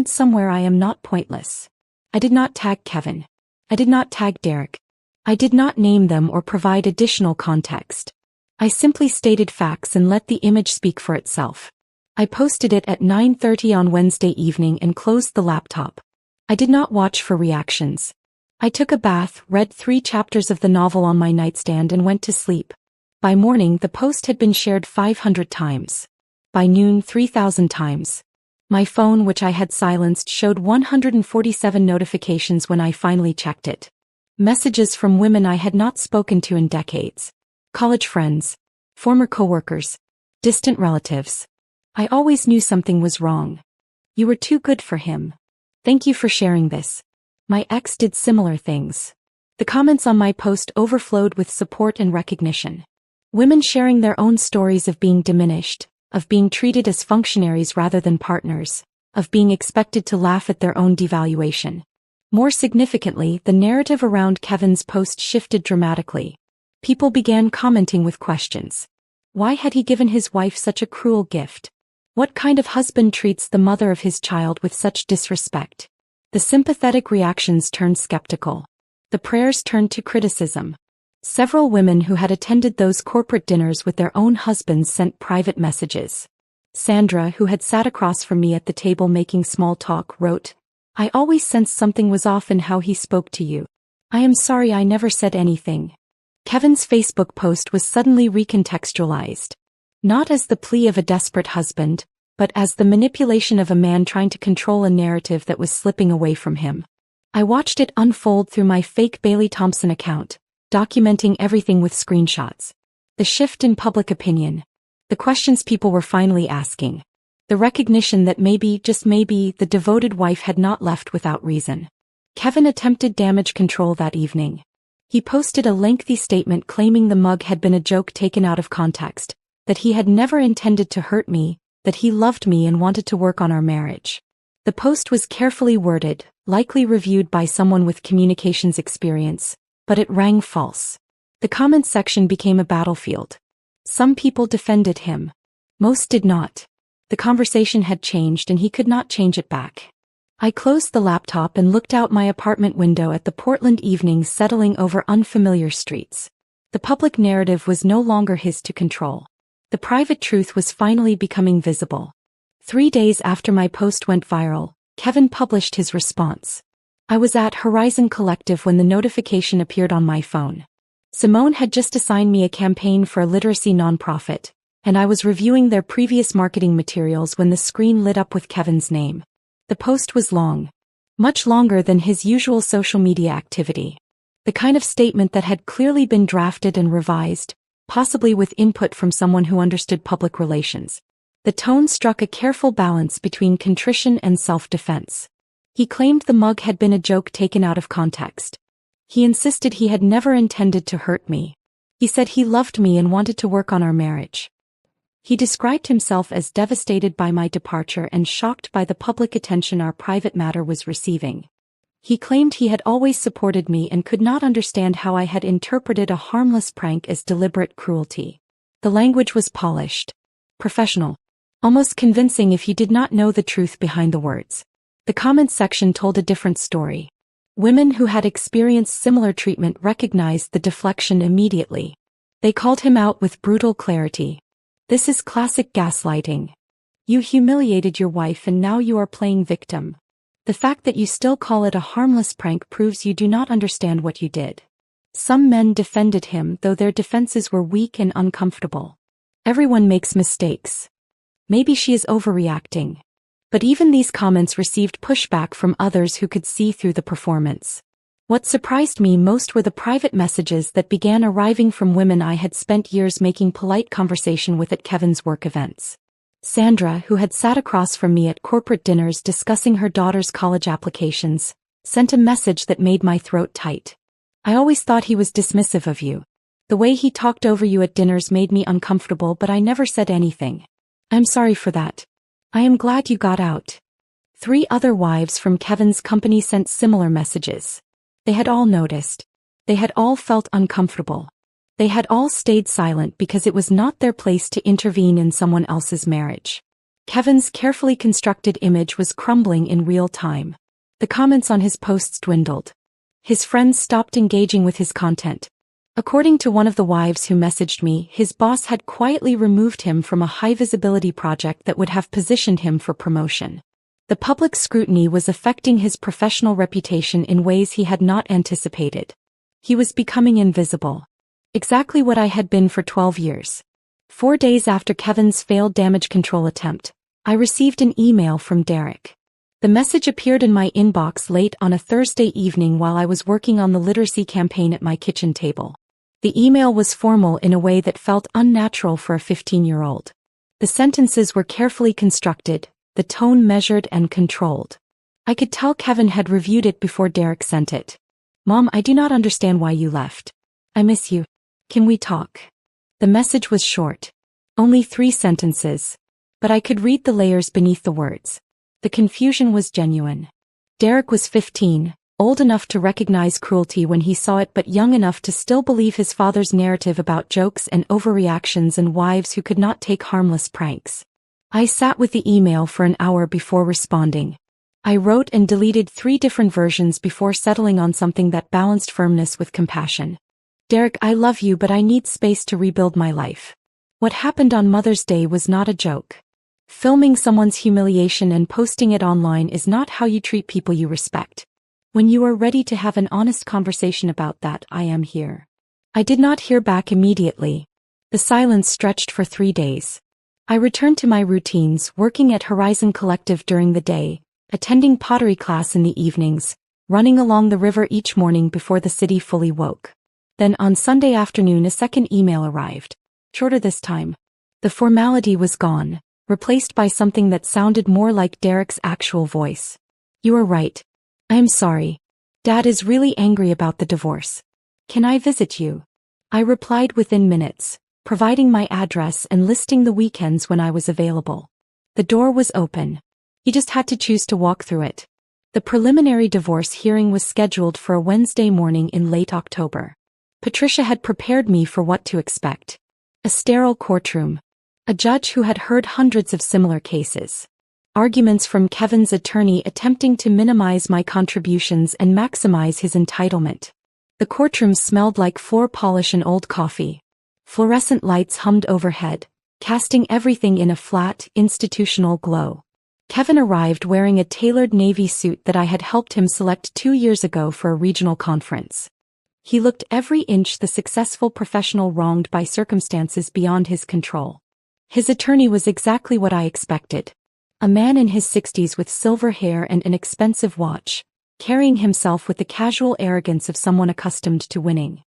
somewhere I am not pointless. I did not tag Kevin. I did not tag Derek. I did not name them or provide additional context. I simply stated facts and let the image speak for itself. I posted it at 9:30 on Wednesday evening and closed the laptop. I did not watch for reactions. I took a bath, read 3 chapters of the novel on my nightstand and went to sleep. By morning the post had been shared 500 times. By noon 3,000 times. My phone, which I had silenced, showed 147 notifications when I finally checked it. Messages from women I had not spoken to in decades. College friends. Former coworkers. Distant relatives. I always knew something was wrong. You were too good for him. Thank you for sharing this. My ex did similar things. The comments on my post overflowed with support and recognition. Women sharing their own stories of being diminished, of being treated as functionaries rather than partners, of being expected to laugh at their own devaluation. More significantly, the narrative around Kevin's post shifted dramatically. People began commenting with questions. Why had he given his wife such a cruel gift? What kind of husband treats the mother of his child with such disrespect? The sympathetic reactions turned skeptical. The prayers turned to criticism. Several women who had attended those corporate dinners with their own husbands sent private messages. Sandra, who had sat across from me at the table making small talk, wrote, "I always sensed something was off in how he spoke to you. I am sorry I never said anything." Kevin's Facebook post was suddenly recontextualized. Not as the plea of a desperate husband, but as the manipulation of a man trying to control a narrative that was slipping away from him. I watched it unfold through my fake Bailey Thompson account, documenting everything with screenshots. The shift in public opinion. The questions people were finally asking. The recognition that maybe, just maybe, the devoted wife had not left without reason. Kevin attempted damage control that evening. He posted a lengthy statement claiming the mug had been a joke taken out of context, that he had never intended to hurt me, that he loved me and wanted to work on our marriage. The post was carefully worded, likely reviewed by someone with communications experience, but it rang false. The comments section became a battlefield. Some people defended him. Most did not. The conversation had changed and he could not change it back. I closed the laptop and looked out my apartment window at the Portland evenings settling over unfamiliar streets. The public narrative was no longer his to control. The private truth was finally becoming visible. 3 days after my post went viral, Kevin published his response. I was at Horizon Collective when the notification appeared on my phone. Simone had just assigned me a campaign for a literacy nonprofit, and I was reviewing their previous marketing materials when the screen lit up with Kevin's name. The post was long. Much longer than his usual social media activity. The kind of statement that had clearly been drafted and revised, possibly with input from someone who understood public relations. The tone struck a careful balance between contrition and self-defense. He claimed the mug had been a joke taken out of context. He insisted he had never intended to hurt me. He said he loved me and wanted to work on our marriage. He described himself as devastated by my departure and shocked by the public attention our private matter was receiving. He claimed he had always supported me and could not understand how I had interpreted a harmless prank as deliberate cruelty. The language was polished, professional, almost convincing if you did not know the truth behind the words. The comments section told a different story. Women who had experienced similar treatment recognized the deflection immediately. They called him out with brutal clarity. "This is classic gaslighting. You humiliated your wife and now you are playing victim. The fact that you still call it a harmless prank proves you do not understand what you did." Some men defended him, though their defenses were weak and uncomfortable. Everyone makes mistakes. Maybe she is overreacting. But even these comments received pushback from others who could see through the performance. What surprised me most were the private messages that began arriving from women I had spent years making polite conversation with at Kevin's work events. Sandra, who had sat across from me at corporate dinners discussing her daughter's college applications, sent a message that made my throat tight. "I always thought he was dismissive of you. The way he talked over you at dinners made me uncomfortable, but I never said anything. I'm sorry for that. I am glad you got out." 3 other wives from Kevin's company sent similar messages. They had all noticed. They had all felt uncomfortable. They had all stayed silent because it was not their place to intervene in someone else's marriage. Kevin's carefully constructed image was crumbling in real time. The comments on his posts dwindled. His friends stopped engaging with his content. According to one of the wives who messaged me, his boss had quietly removed him from a high-visibility project that would have positioned him for promotion. The public scrutiny was affecting his professional reputation in ways he had not anticipated. He was becoming invisible. Exactly what I had been for 12 years. 4 days after Kevin's failed damage control attempt, I received an email from Derek. The message appeared in my inbox late on a Thursday evening while I was working on the literacy campaign at my kitchen table. The email was formal in a way that felt unnatural for a 15-year-old. The sentences were carefully constructed, the tone measured and controlled. I could tell Kevin had reviewed it before Derek sent it. "Mom, I do not understand why you left. I miss you. Can we talk?" The message was short. Only 3 sentences. But I could read the layers beneath the words. The confusion was genuine. Derek was 15, old enough to recognize cruelty when he saw it but young enough to still believe his father's narrative about jokes and overreactions and wives who could not take harmless pranks. I sat with the email for an hour before responding. I wrote and deleted 3 different versions before settling on something that balanced firmness with compassion. "Derek, I love you, but I need space to rebuild my life. What happened on Mother's Day was not a joke. Filming someone's humiliation and posting it online is not how you treat people you respect. When you are ready to have an honest conversation about that, I am here." I did not hear back immediately. The silence stretched for 3 days. I returned to my routines, working at Horizon Collective during the day, attending pottery class in the evenings, running along the river each morning before the city fully woke. Then on Sunday afternoon a second email arrived. Shorter this time. The formality was gone, replaced by something that sounded more like Derek's actual voice. "You are right. I am sorry. Dad is really angry about the divorce. Can I visit you?" I replied within minutes, providing my address and listing the weekends when I was available. The door was open. He just had to choose to walk through it. The preliminary divorce hearing was scheduled for a Wednesday morning in late October. Patricia had prepared me for what to expect. A sterile courtroom. A judge who had heard hundreds of similar cases. Arguments from Kevin's attorney attempting to minimize my contributions and maximize his entitlement. The courtroom smelled like floor polish and old coffee. Fluorescent lights hummed overhead, casting everything in a flat, institutional glow. Kevin arrived wearing a tailored navy suit that I had helped him select 2 years ago for a regional conference. He looked every inch the successful professional wronged by circumstances beyond his control. His attorney was exactly what I expected. A man in his 60s with silver hair and an expensive watch, carrying himself with the casual arrogance of someone accustomed to winning.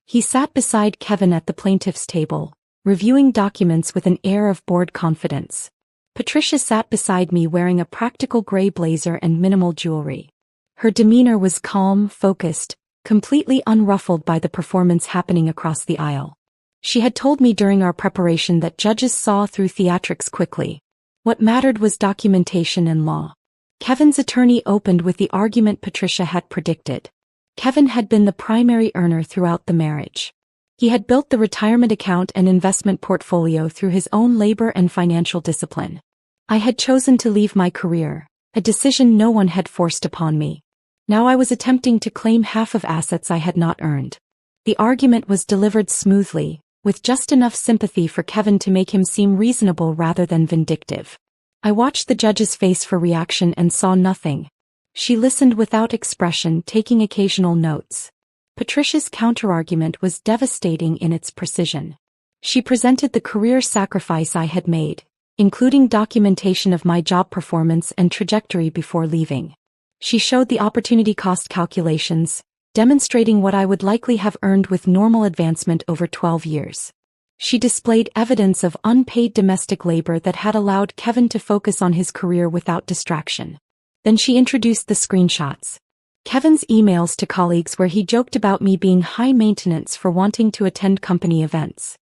He sat beside Kevin at the plaintiff's table, reviewing documents with an air of bored confidence. Patricia sat beside me wearing a practical gray blazer and minimal jewelry. Her demeanor was calm, focused, completely unruffled by the performance happening across the aisle. She had told me during our preparation that judges saw through theatrics quickly. What mattered was documentation and law. Kevin's attorney opened with the argument Patricia had predicted. Kevin had been the primary earner throughout the marriage. He had built the retirement account and investment portfolio through his own labor and financial discipline. I had chosen to leave my career, a decision no one had forced upon me. Now I was attempting to claim half of assets I had not earned. The argument was delivered smoothly, with just enough sympathy for Kevin to make him seem reasonable rather than vindictive. I watched the judge's face for reaction and saw nothing. She listened without expression, taking occasional notes. Patricia's counterargument was devastating in its precision. She presented the career sacrifice I had made, including documentation of my job performance and trajectory before leaving. She showed the opportunity cost calculations, demonstrating what I would likely have earned with normal advancement over 12 years. She displayed evidence of unpaid domestic labor that had allowed Kevin to focus on his career without distraction. Then she introduced the screenshots. Kevin's emails to colleagues where he joked about me being high maintenance for wanting to attend company events.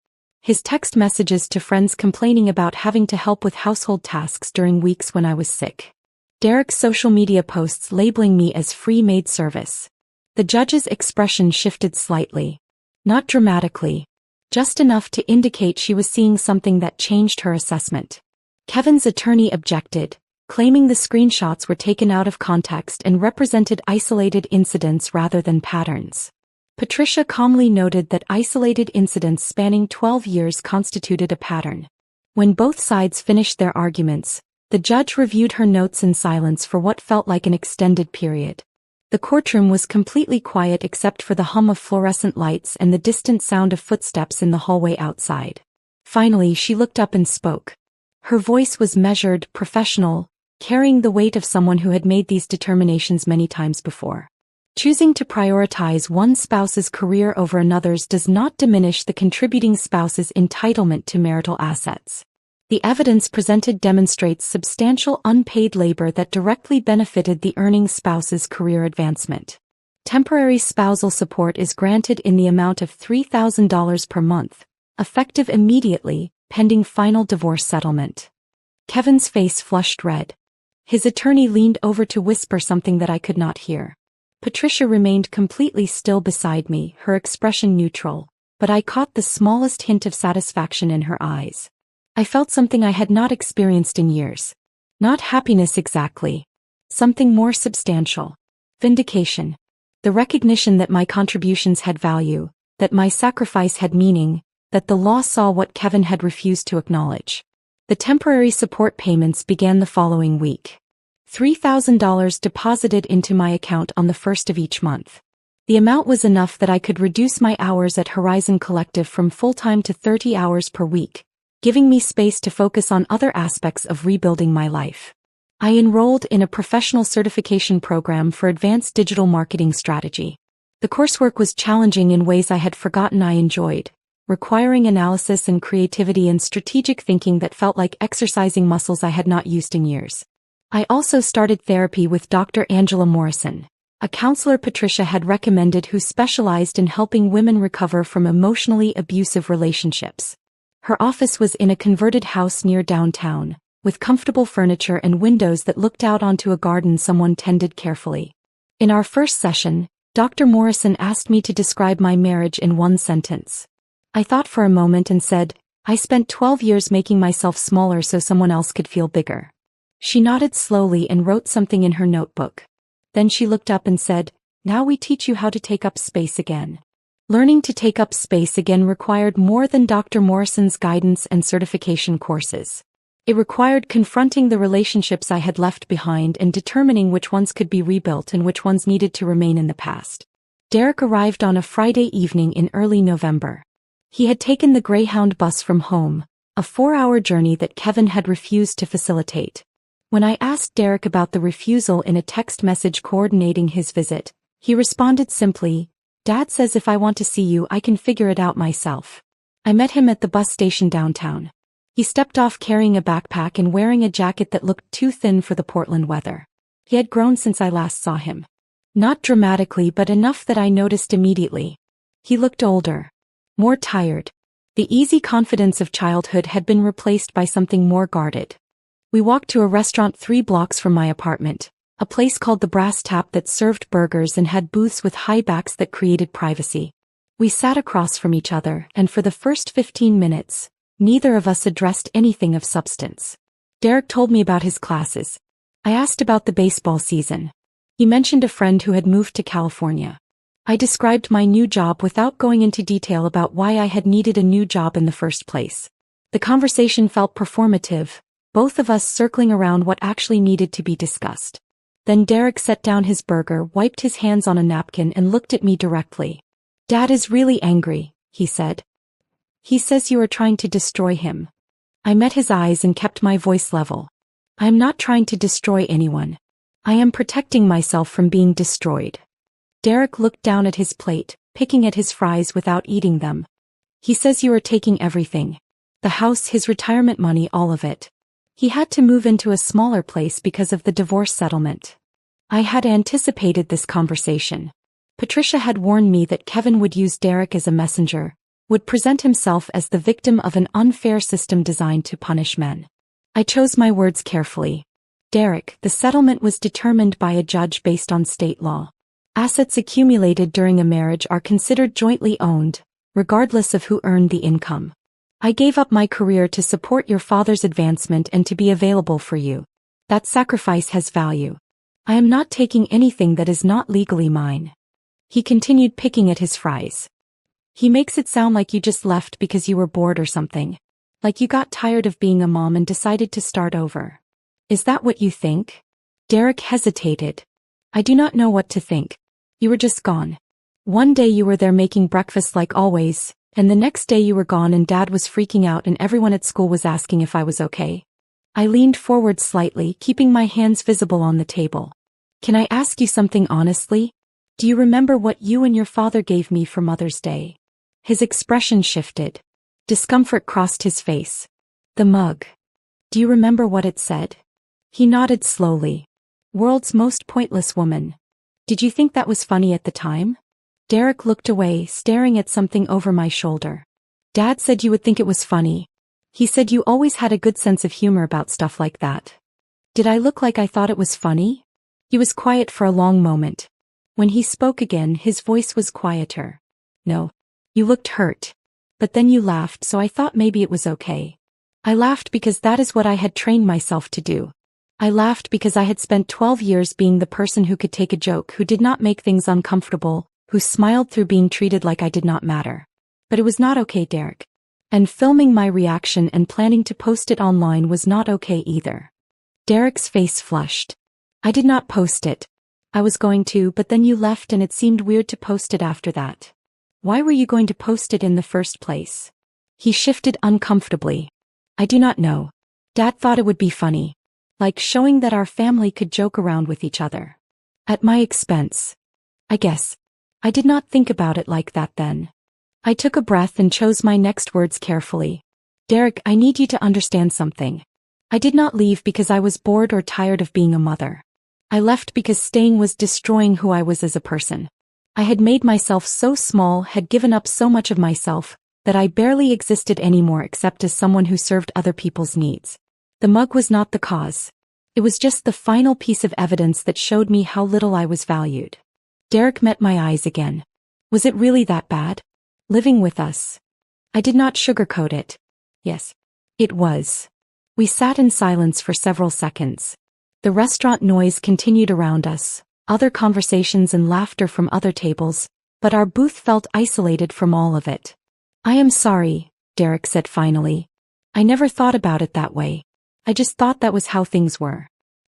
His text messages to friends complaining about having to help with household tasks during weeks when I was sick. Derek's social media posts labeling me as free maid service. The judge's expression shifted slightly. Not dramatically. Just enough to indicate she was seeing something that changed her assessment. Kevin's attorney objected, claiming the screenshots were taken out of context and represented isolated incidents rather than patterns. Patricia calmly noted that isolated incidents spanning 12 years constituted a pattern. When both sides finished their arguments, The judge reviewed her notes in silence for what felt like an extended period. The courtroom was completely quiet except for the hum of fluorescent lights and the distant sound of footsteps in the hallway outside. Finally, she looked up and spoke. Her voice was measured, professional, carrying the weight of someone who had made these determinations many times before. Choosing to prioritize one spouse's career over another's does not diminish the contributing spouse's entitlement to marital assets. The evidence presented demonstrates substantial unpaid labor that directly benefited the earning spouse's career advancement. Temporary spousal support is granted in the amount of $3,000 per month, effective immediately, pending final divorce settlement. Kevin's face flushed red. His attorney leaned over to whisper something that I could not hear. Patricia remained completely still beside me, her expression neutral, but I caught the smallest hint of satisfaction in her eyes. I felt something I had not experienced in years. Not happiness exactly. Something more substantial. Vindication. The recognition that my contributions had value, that my sacrifice had meaning, that the law saw what Kevin had refused to acknowledge. The temporary support payments began the following week. $3,000 deposited into my account on the first of each month. The amount was enough that I could reduce my hours at Horizon Collective from full-time to 30 hours per week, giving me space to focus on other aspects of rebuilding my life. I enrolled in a professional certification program for advanced digital marketing strategy. The coursework was challenging in ways I had forgotten I enjoyed, requiring analysis and creativity and strategic thinking that felt like exercising muscles I had not used in years. I also started therapy with Dr. Angela Morrison, a counselor Patricia had recommended who specialized in helping women recover from emotionally abusive relationships. Her office was in a converted house near downtown, with comfortable furniture and windows that looked out onto a garden someone tended carefully. In our first session, Dr. Morrison asked me to describe my marriage in one sentence. I thought for a moment and said, I spent 12 years making myself smaller so someone else could feel bigger. She nodded slowly and wrote something in her notebook. Then she looked up and said, Now we teach you how to take up space again. Learning to take up space again required more than Dr. Morrison's guidance and certification courses. It required confronting the relationships I had left behind and determining which ones could be rebuilt and which ones needed to remain in the past. Derek arrived on a Friday evening in early November. He had taken the Greyhound bus from home, a 4-hour journey that Kevin had refused to facilitate. When I asked Derek about the refusal in a text message coordinating his visit, he responded simply, Dad says if I want to see you I can figure it out myself. I met him at the bus station downtown. He stepped off carrying a backpack and wearing a jacket that looked too thin for the Portland weather. He had grown since I last saw him. Not dramatically but enough that I noticed immediately. He looked older. More tired. The easy confidence of childhood had been replaced by something more guarded. We walked to a restaurant 3 blocks from my apartment, a place called the Brass Tap that served burgers and had booths with high backs that created privacy. We sat across from each other, and for the first 15 minutes, neither of us addressed anything of substance. Derek told me about his classes. I asked about the baseball season. He mentioned a friend who had moved to California. I described my new job without going into detail about why I had needed a new job in the first place. The conversation felt performative, both of us circling around what actually needed to be discussed. Then Derek set down his burger, wiped his hands on a napkin and looked at me directly. Dad is really angry, he said. He says you are trying to destroy him. I met his eyes and kept my voice level. I am not trying to destroy anyone. I am protecting myself from being destroyed. Derek looked down at his plate, picking at his fries without eating them. He says you are taking everything. The house, his retirement money, all of it. He had to move into a smaller place because of the divorce settlement. I had anticipated this conversation. Patricia had warned me that Kevin would use Derek as a messenger, would present himself as the victim of an unfair system designed to punish men. I chose my words carefully. Derek, the settlement was determined by a judge based on state law. Assets accumulated during a marriage are considered jointly owned, regardless of who earned the income. I gave up my career to support your father's advancement and to be available for you. That sacrifice has value. I am not taking anything that is not legally mine. He continued picking at his fries. He makes it sound like you just left because you were bored or something. Like you got tired of being a mom and decided to start over. Is that what you think? Derek hesitated. I do not know what to think. You were just gone. One day you were there making breakfast like always, and the next day you were gone and Dad was freaking out and everyone at school was asking if I was okay. I leaned forward slightly, keeping my hands visible on the table. Can I ask you something honestly? Do you remember what you and your father gave me for Mother's Day? His expression shifted. Discomfort crossed his face. The mug. Do you remember what it said? He nodded slowly. World's most pointless woman. Did you think that was funny at the time? Derek looked away, staring at something over my shoulder. Dad said you would think it was funny. He said you always had a good sense of humor about stuff like that. Did I look like I thought it was funny? He was quiet for a long moment. When he spoke again, his voice was quieter. No. You looked hurt. But then you laughed, so I thought maybe it was okay. I laughed because that is what I had trained myself to do. I laughed because I had spent 12 years being the person who could take a joke, who did not make things uncomfortable, who smiled through being treated like I did not matter. But it was not okay, Derek. And filming my reaction and planning to post it online was not okay either. Derek's face flushed. I did not post it. I was going to, but then you left and it seemed weird to post it after that. Why were you going to post it in the first place? He shifted uncomfortably. I do not know. Dad thought it would be funny. Like showing that our family could joke around with each other. At my expense. I guess. I did not think about it like that then. I took a breath and chose my next words carefully. Derek, I need you to understand something. I did not leave because I was bored or tired of being a mother. I left because staying was destroying who I was as a person. I had made myself so small, had given up so much of myself, that I barely existed anymore except as someone who served other people's needs. The mug was not the cause. It was just the final piece of evidence that showed me how little I was valued. Derek met my eyes again. Was it really that bad? Living with us. I did not sugarcoat it. Yes. It was. We sat in silence for several seconds. The restaurant noise continued around us, other conversations and laughter from other tables, but our booth felt isolated from all of it. I am sorry, Derek said finally. I never thought about it that way. I just thought that was how things were.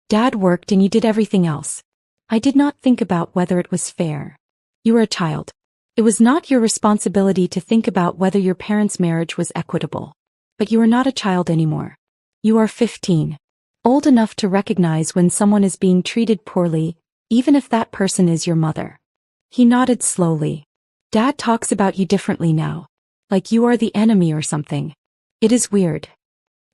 Dad worked and you did everything else. I did not think about whether it was fair. You were a child. It was not your responsibility to think about whether your parents' marriage was equitable. But you are not a child anymore. You are 15. Old enough to recognize when someone is being treated poorly, even if that person is your mother. He nodded slowly. Dad talks about you differently now. Like you are the enemy or something. It is weird.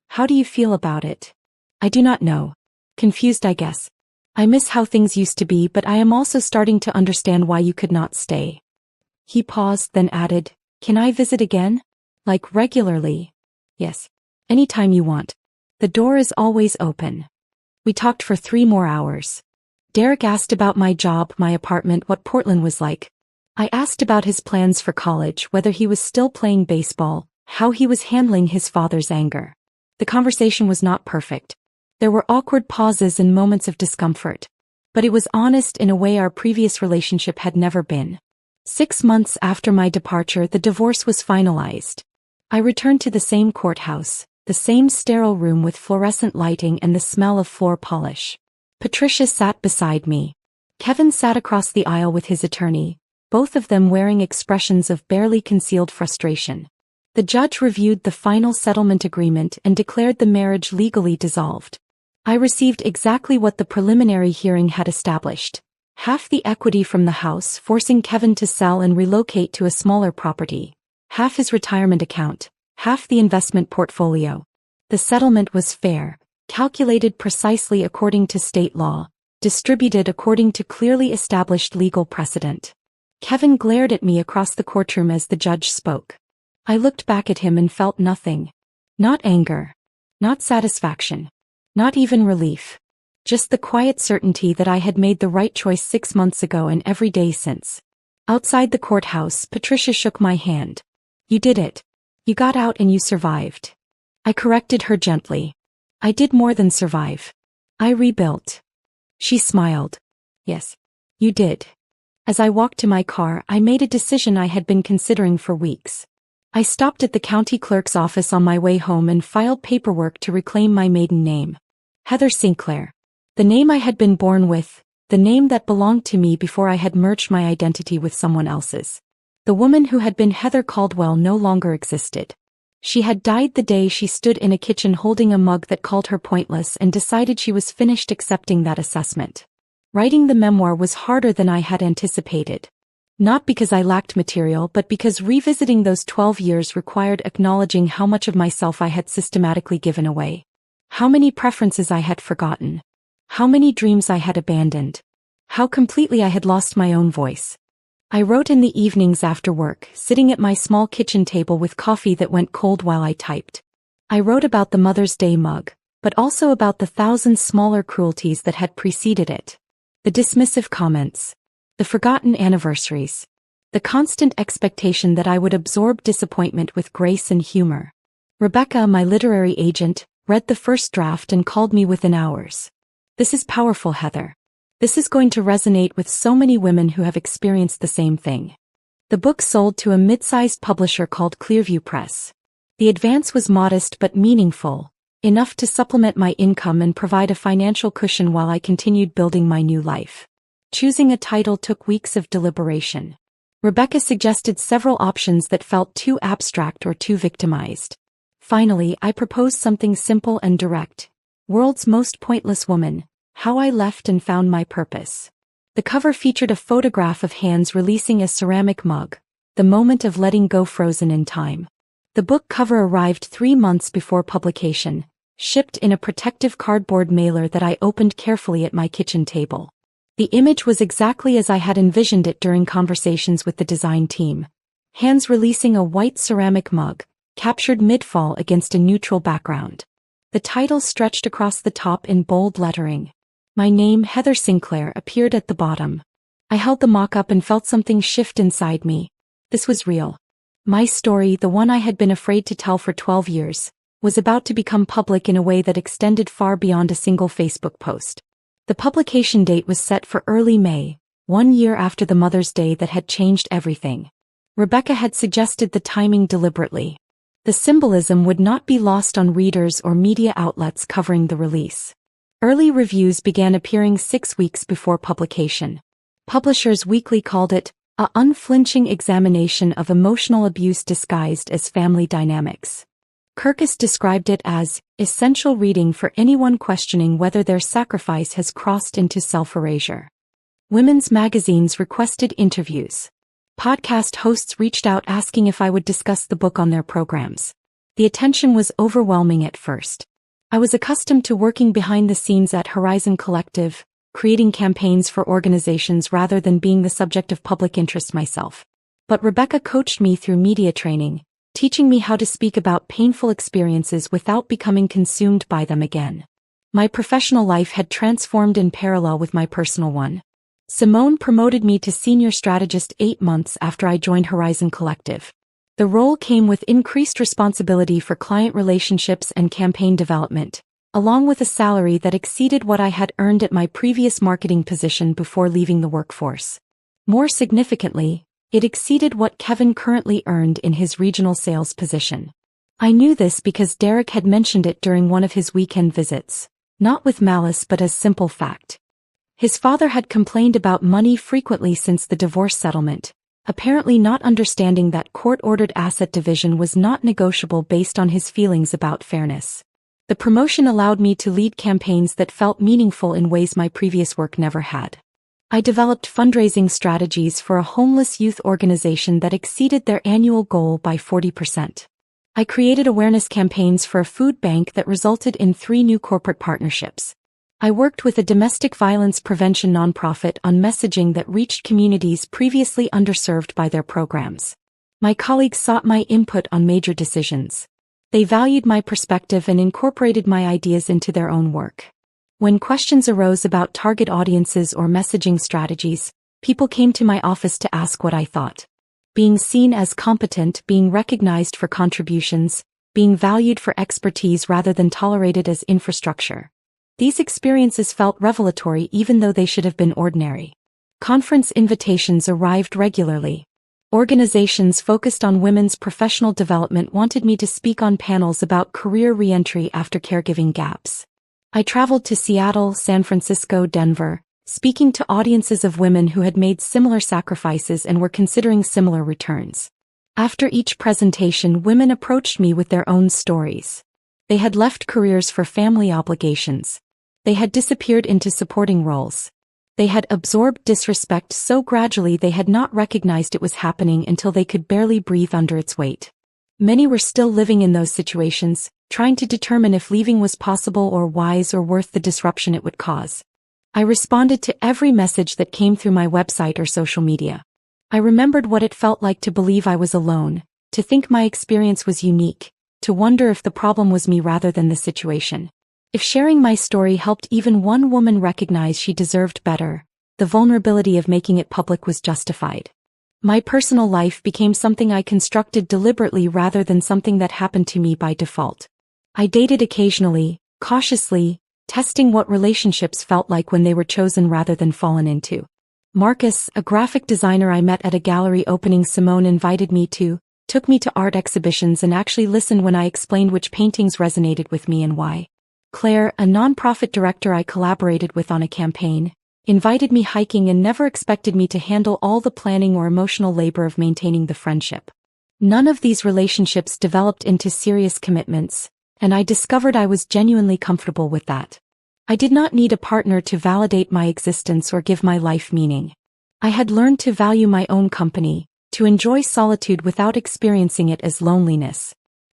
How do you feel about it? I do not know. Confused, I guess. I miss how things used to be, but I am also starting to understand why you could not stay. He paused, then added, Can I visit again? Like regularly? Yes. Anytime you want. The door is always open. We talked for 3 more hours. Derek asked about my job, my apartment, what Portland was like. I asked about his plans for college, whether he was still playing baseball, how he was handling his father's anger. The conversation was not perfect. There were awkward pauses and moments of discomfort. But it was honest in a way our previous relationship had never been. 6 months after my departure, the divorce was finalized. I returned to the same courthouse, the same sterile room with fluorescent lighting and the smell of floor polish. Patricia sat beside me. Kevin sat across the aisle with his attorney, both of them wearing expressions of barely concealed frustration. The judge reviewed the final settlement agreement and declared the marriage legally dissolved. I received exactly what the preliminary hearing had established. Half the equity from the house, forcing Kevin to sell and relocate to a smaller property. Half his retirement account. Half the investment portfolio. The settlement was fair, calculated precisely according to state law, distributed according to clearly established legal precedent. Kevin glared at me across the courtroom as the judge spoke. I looked back at him and felt nothing. Not anger. Not satisfaction. Not even relief. Just the quiet certainty that I had made the right choice 6 months ago and every day since. Outside the courthouse, Patricia shook my hand. You did it. You got out and you survived. I corrected her gently. I did more than survive. I rebuilt. She smiled. Yes. You did. As I walked to my car, I made a decision I had been considering for weeks. I stopped at the county clerk's office on my way home and filed paperwork to reclaim my maiden name. Heather Sinclair. The name I had been born with, the name that belonged to me before I had merged my identity with someone else's. The woman who had been Heather Caldwell no longer existed. She had died the day she stood in a kitchen holding a mug that called her pointless and decided she was finished accepting that assessment. Writing the memoir was harder than I had anticipated. Not because I lacked material, but because revisiting those 12 years required acknowledging how much of myself I had systematically given away. How many preferences I had forgotten. How many dreams I had abandoned. How completely I had lost my own voice. I wrote in the evenings after work, sitting at my small kitchen table with coffee that went cold while I typed. I wrote about the Mother's Day mug, but also about the thousand smaller cruelties that had preceded it. The dismissive comments. The forgotten anniversaries. The constant expectation that I would absorb disappointment with grace and humor. Rebecca, my literary agent, read the first draft and called me within hours. "This is powerful, Heather. This is going to resonate with so many women who have experienced the same thing." The book sold to a mid-sized publisher called Clearview Press. The advance was modest but meaningful, enough to supplement my income and provide a financial cushion while I continued building my new life. Choosing a title took weeks of deliberation. Rebecca suggested several options that felt too abstract or too victimized. Finally, I proposed something simple and direct. World's Most Pointless Woman: How I Left and Found My Purpose. The cover featured a photograph of hands releasing a ceramic mug, the moment of letting go frozen in time. The book cover arrived 3 months before publication, shipped in a protective cardboard mailer that I opened carefully at my kitchen table. The image was exactly as I had envisioned it during conversations with the design team. Hands releasing a white ceramic mug, captured mid-fall against a neutral background. The title stretched across the top in bold lettering. My name, Heather Sinclair, appeared at the bottom. I held the mock-up and felt something shift inside me. This was real. My story, the one I had been afraid to tell for 12 years, was about to become public in a way that extended far beyond a single Facebook post. The publication date was set for early May, 1 year after the Mother's Day that had changed everything. Rebecca had suggested the timing deliberately. The symbolism would not be lost on readers or media outlets covering the release. Early reviews began appearing 6 weeks before publication. Publishers Weekly called it a unflinching examination of emotional abuse disguised as family dynamics. Kirkus described it as essential reading for anyone questioning whether their sacrifice has crossed into self-erasure. Women's magazines requested interviews. Podcast hosts reached out asking if I would discuss the book on their programs. The attention was overwhelming at first. I was accustomed to working behind the scenes at Horizon Collective, creating campaigns for organizations rather than being the subject of public interest myself. But Rebecca coached me through media training, teaching me how to speak about painful experiences without becoming consumed by them again. My professional life had transformed in parallel with my personal one. Simone promoted me to senior strategist 8 months after I joined Horizon Collective. The role came with increased responsibility for client relationships and campaign development, along with a salary that exceeded what I had earned at my previous marketing position before leaving the workforce. More significantly, it exceeded what Kevin currently earned in his regional sales position. I knew this because Derek had mentioned it during one of his weekend visits, not with malice but as simple fact. His father had complained about money frequently since the divorce settlement, apparently not understanding that court-ordered asset division was not negotiable based on his feelings about fairness. The promotion allowed me to lead campaigns that felt meaningful in ways my previous work never had. I developed fundraising strategies for a homeless youth organization that exceeded their annual goal by 40%. I created awareness campaigns for a food bank that resulted in 3 new corporate partnerships. I worked with a domestic violence prevention nonprofit on messaging that reached communities previously underserved by their programs. My colleagues sought my input on major decisions. They valued my perspective and incorporated my ideas into their own work. When questions arose about target audiences or messaging strategies, people came to my office to ask what I thought. Being seen as competent, being recognized for contributions, being valued for expertise rather than tolerated as infrastructure. These experiences felt revelatory even though they should have been ordinary. Conference invitations arrived regularly. Organizations focused on women's professional development wanted me to speak on panels about career re-entry after caregiving gaps. I traveled to Seattle, San Francisco, Denver, speaking to audiences of women who had made similar sacrifices and were considering similar returns. After each presentation, women approached me with their own stories. They had left careers for family obligations. They had disappeared into supporting roles. They had absorbed disrespect so gradually they had not recognized it was happening until they could barely breathe under its weight. Many were still living in those situations, trying to determine if leaving was possible or wise or worth the disruption it would cause. I responded to every message that came through my website or social media. I remembered what it felt like to believe I was alone, to think my experience was unique, to wonder if the problem was me rather than the situation. If sharing my story helped even one woman recognize she deserved better, the vulnerability of making it public was justified. My personal life became something I constructed deliberately rather than something that happened to me by default. I dated occasionally, cautiously, testing what relationships felt like when they were chosen rather than fallen into. Marcus, a graphic designer I met at a gallery opening Simone invited me to, took me to art exhibitions and actually listened when I explained which paintings resonated with me and why. Claire, a nonprofit director I collaborated with on a campaign, invited me hiking and never expected me to handle all the planning or emotional labor of maintaining the friendship. None of these relationships developed into serious commitments, and I discovered I was genuinely comfortable with that. I did not need a partner to validate my existence or give my life meaning. I had learned to value my own company, to enjoy solitude without experiencing it as loneliness.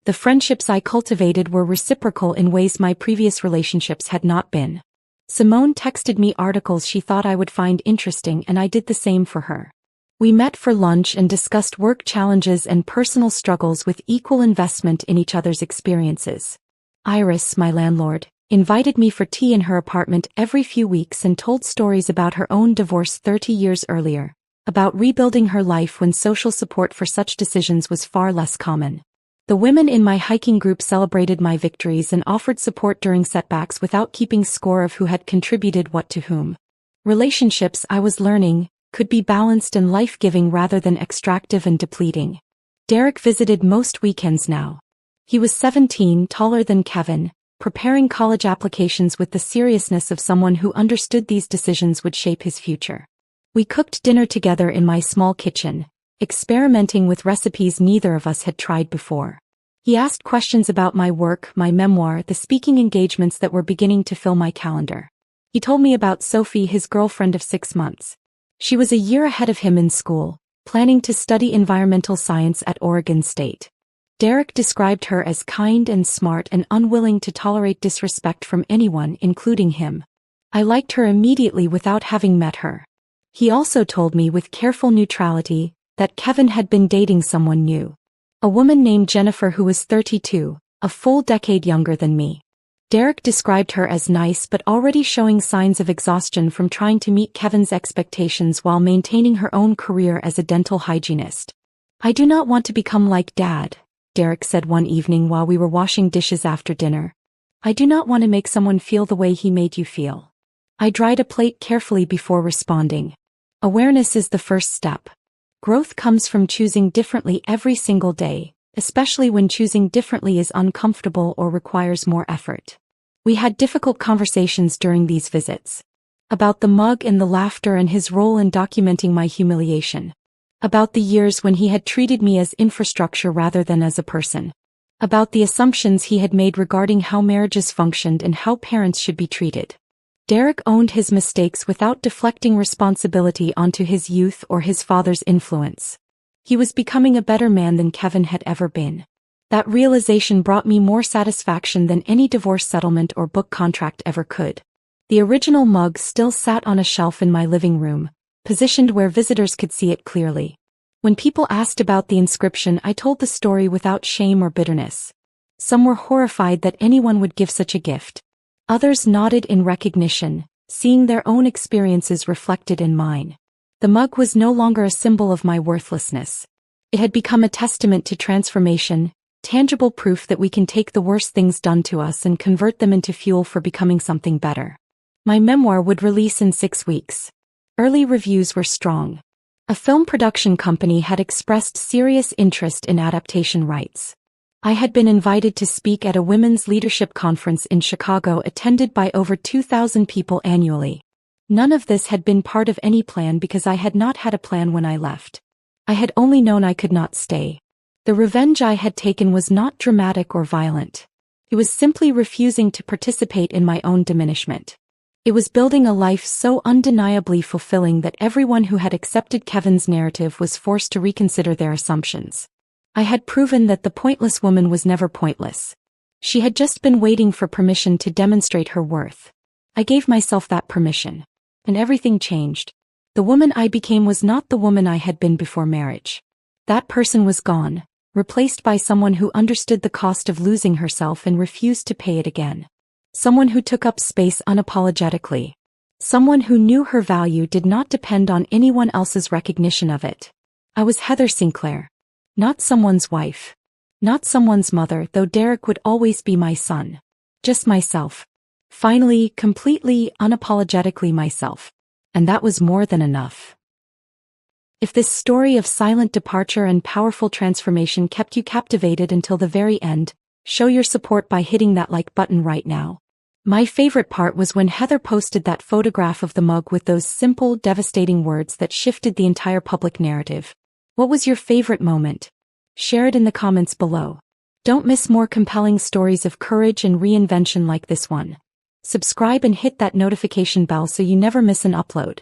The friendships I cultivated were reciprocal in ways my previous relationships had not been. Simone texted me articles she thought I would find interesting and I did the same for her. We met for lunch and discussed work challenges and personal struggles with equal investment in each other's experiences. Iris, my landlord, invited me for tea in her apartment every few weeks and told stories about her own divorce 30 years earlier, about rebuilding her life when social support for such decisions was far less common. The women in my hiking group celebrated my victories and offered support during setbacks without keeping score of who had contributed what to whom. Relationships, I was learning, could be balanced and life-giving rather than extractive and depleting. Derek visited most weekends now. He was 17, taller than Kevin, preparing college applications with the seriousness of someone who understood these decisions would shape his future. We cooked dinner together in my small kitchen, experimenting with recipes neither of us had tried before. He asked questions about my work, my memoir, the speaking engagements that were beginning to fill my calendar. He told me about Sophie, his girlfriend of 6 months. She was a year ahead of him in school, planning to study environmental science at Oregon State. Derek described her as kind and smart and unwilling to tolerate disrespect from anyone, including him. I liked her immediately without having met her. He also told me with careful neutrality that Kevin had been dating someone new. A woman named Jennifer who was 32, a full decade younger than me. Derek described her as nice but already showing signs of exhaustion from trying to meet Kevin's expectations while maintaining her own career as a dental hygienist. "I do not want to become like Dad," Derek said one evening while we were washing dishes after dinner. "I do not want to make someone feel the way he made you feel." I dried a plate carefully before responding. Awareness is the first step. Growth comes from choosing differently every single day, especially when choosing differently is uncomfortable or requires more effort. We had difficult conversations during these visits. About the mug and the laughter and his role in documenting my humiliation. About the years when he had treated me as infrastructure rather than as a person. About the assumptions he had made regarding how marriages functioned and how parents should be treated. Derek owned his mistakes without deflecting responsibility onto his youth or his father's influence. He was becoming a better man than Kevin had ever been. That realization brought me more satisfaction than any divorce settlement or book contract ever could. The original mug still sat on a shelf in my living room, positioned where visitors could see it clearly. When people asked about the inscription, I told the story without shame or bitterness. Some were horrified that anyone would give such a gift. Others nodded in recognition, seeing their own experiences reflected in mine. The mug was no longer a symbol of my worthlessness. It had become a testament to transformation, tangible proof that we can take the worst things done to us and convert them into fuel for becoming something better. My memoir would release in 6 weeks. Early reviews were strong. A film production company had expressed serious interest in adaptation rights. I had been invited to speak at a women's leadership conference in Chicago attended by over 2,000 people annually. None of this had been part of any plan because I had not had a plan when I left. I had only known I could not stay. The revenge I had taken was not dramatic or violent. It was simply refusing to participate in my own diminishment. It was building a life so undeniably fulfilling that everyone who had accepted Kevin's narrative was forced to reconsider their assumptions. I had proven that the pointless woman was never pointless. She had just been waiting for permission to demonstrate her worth. I gave myself that permission. And everything changed. The woman I became was not the woman I had been before marriage. That person was gone, replaced by someone who understood the cost of losing herself and refused to pay it again. Someone who took up space unapologetically. Someone who knew her value did not depend on anyone else's recognition of it. I was Heather Sinclair. Not someone's wife. Not someone's mother, though Derek would always be my son. Just myself. Finally, completely, unapologetically myself. And that was more than enough. If this story of silent departure and powerful transformation kept you captivated until the very end, show your support by hitting that like button right now. My favorite part was when Heather posted that photograph of the mug with those simple, devastating words that shifted the entire public narrative. What was your favorite moment? Share it in the comments below. Don't miss more compelling stories of courage and reinvention like this one. Subscribe and hit that notification bell so you never miss an upload.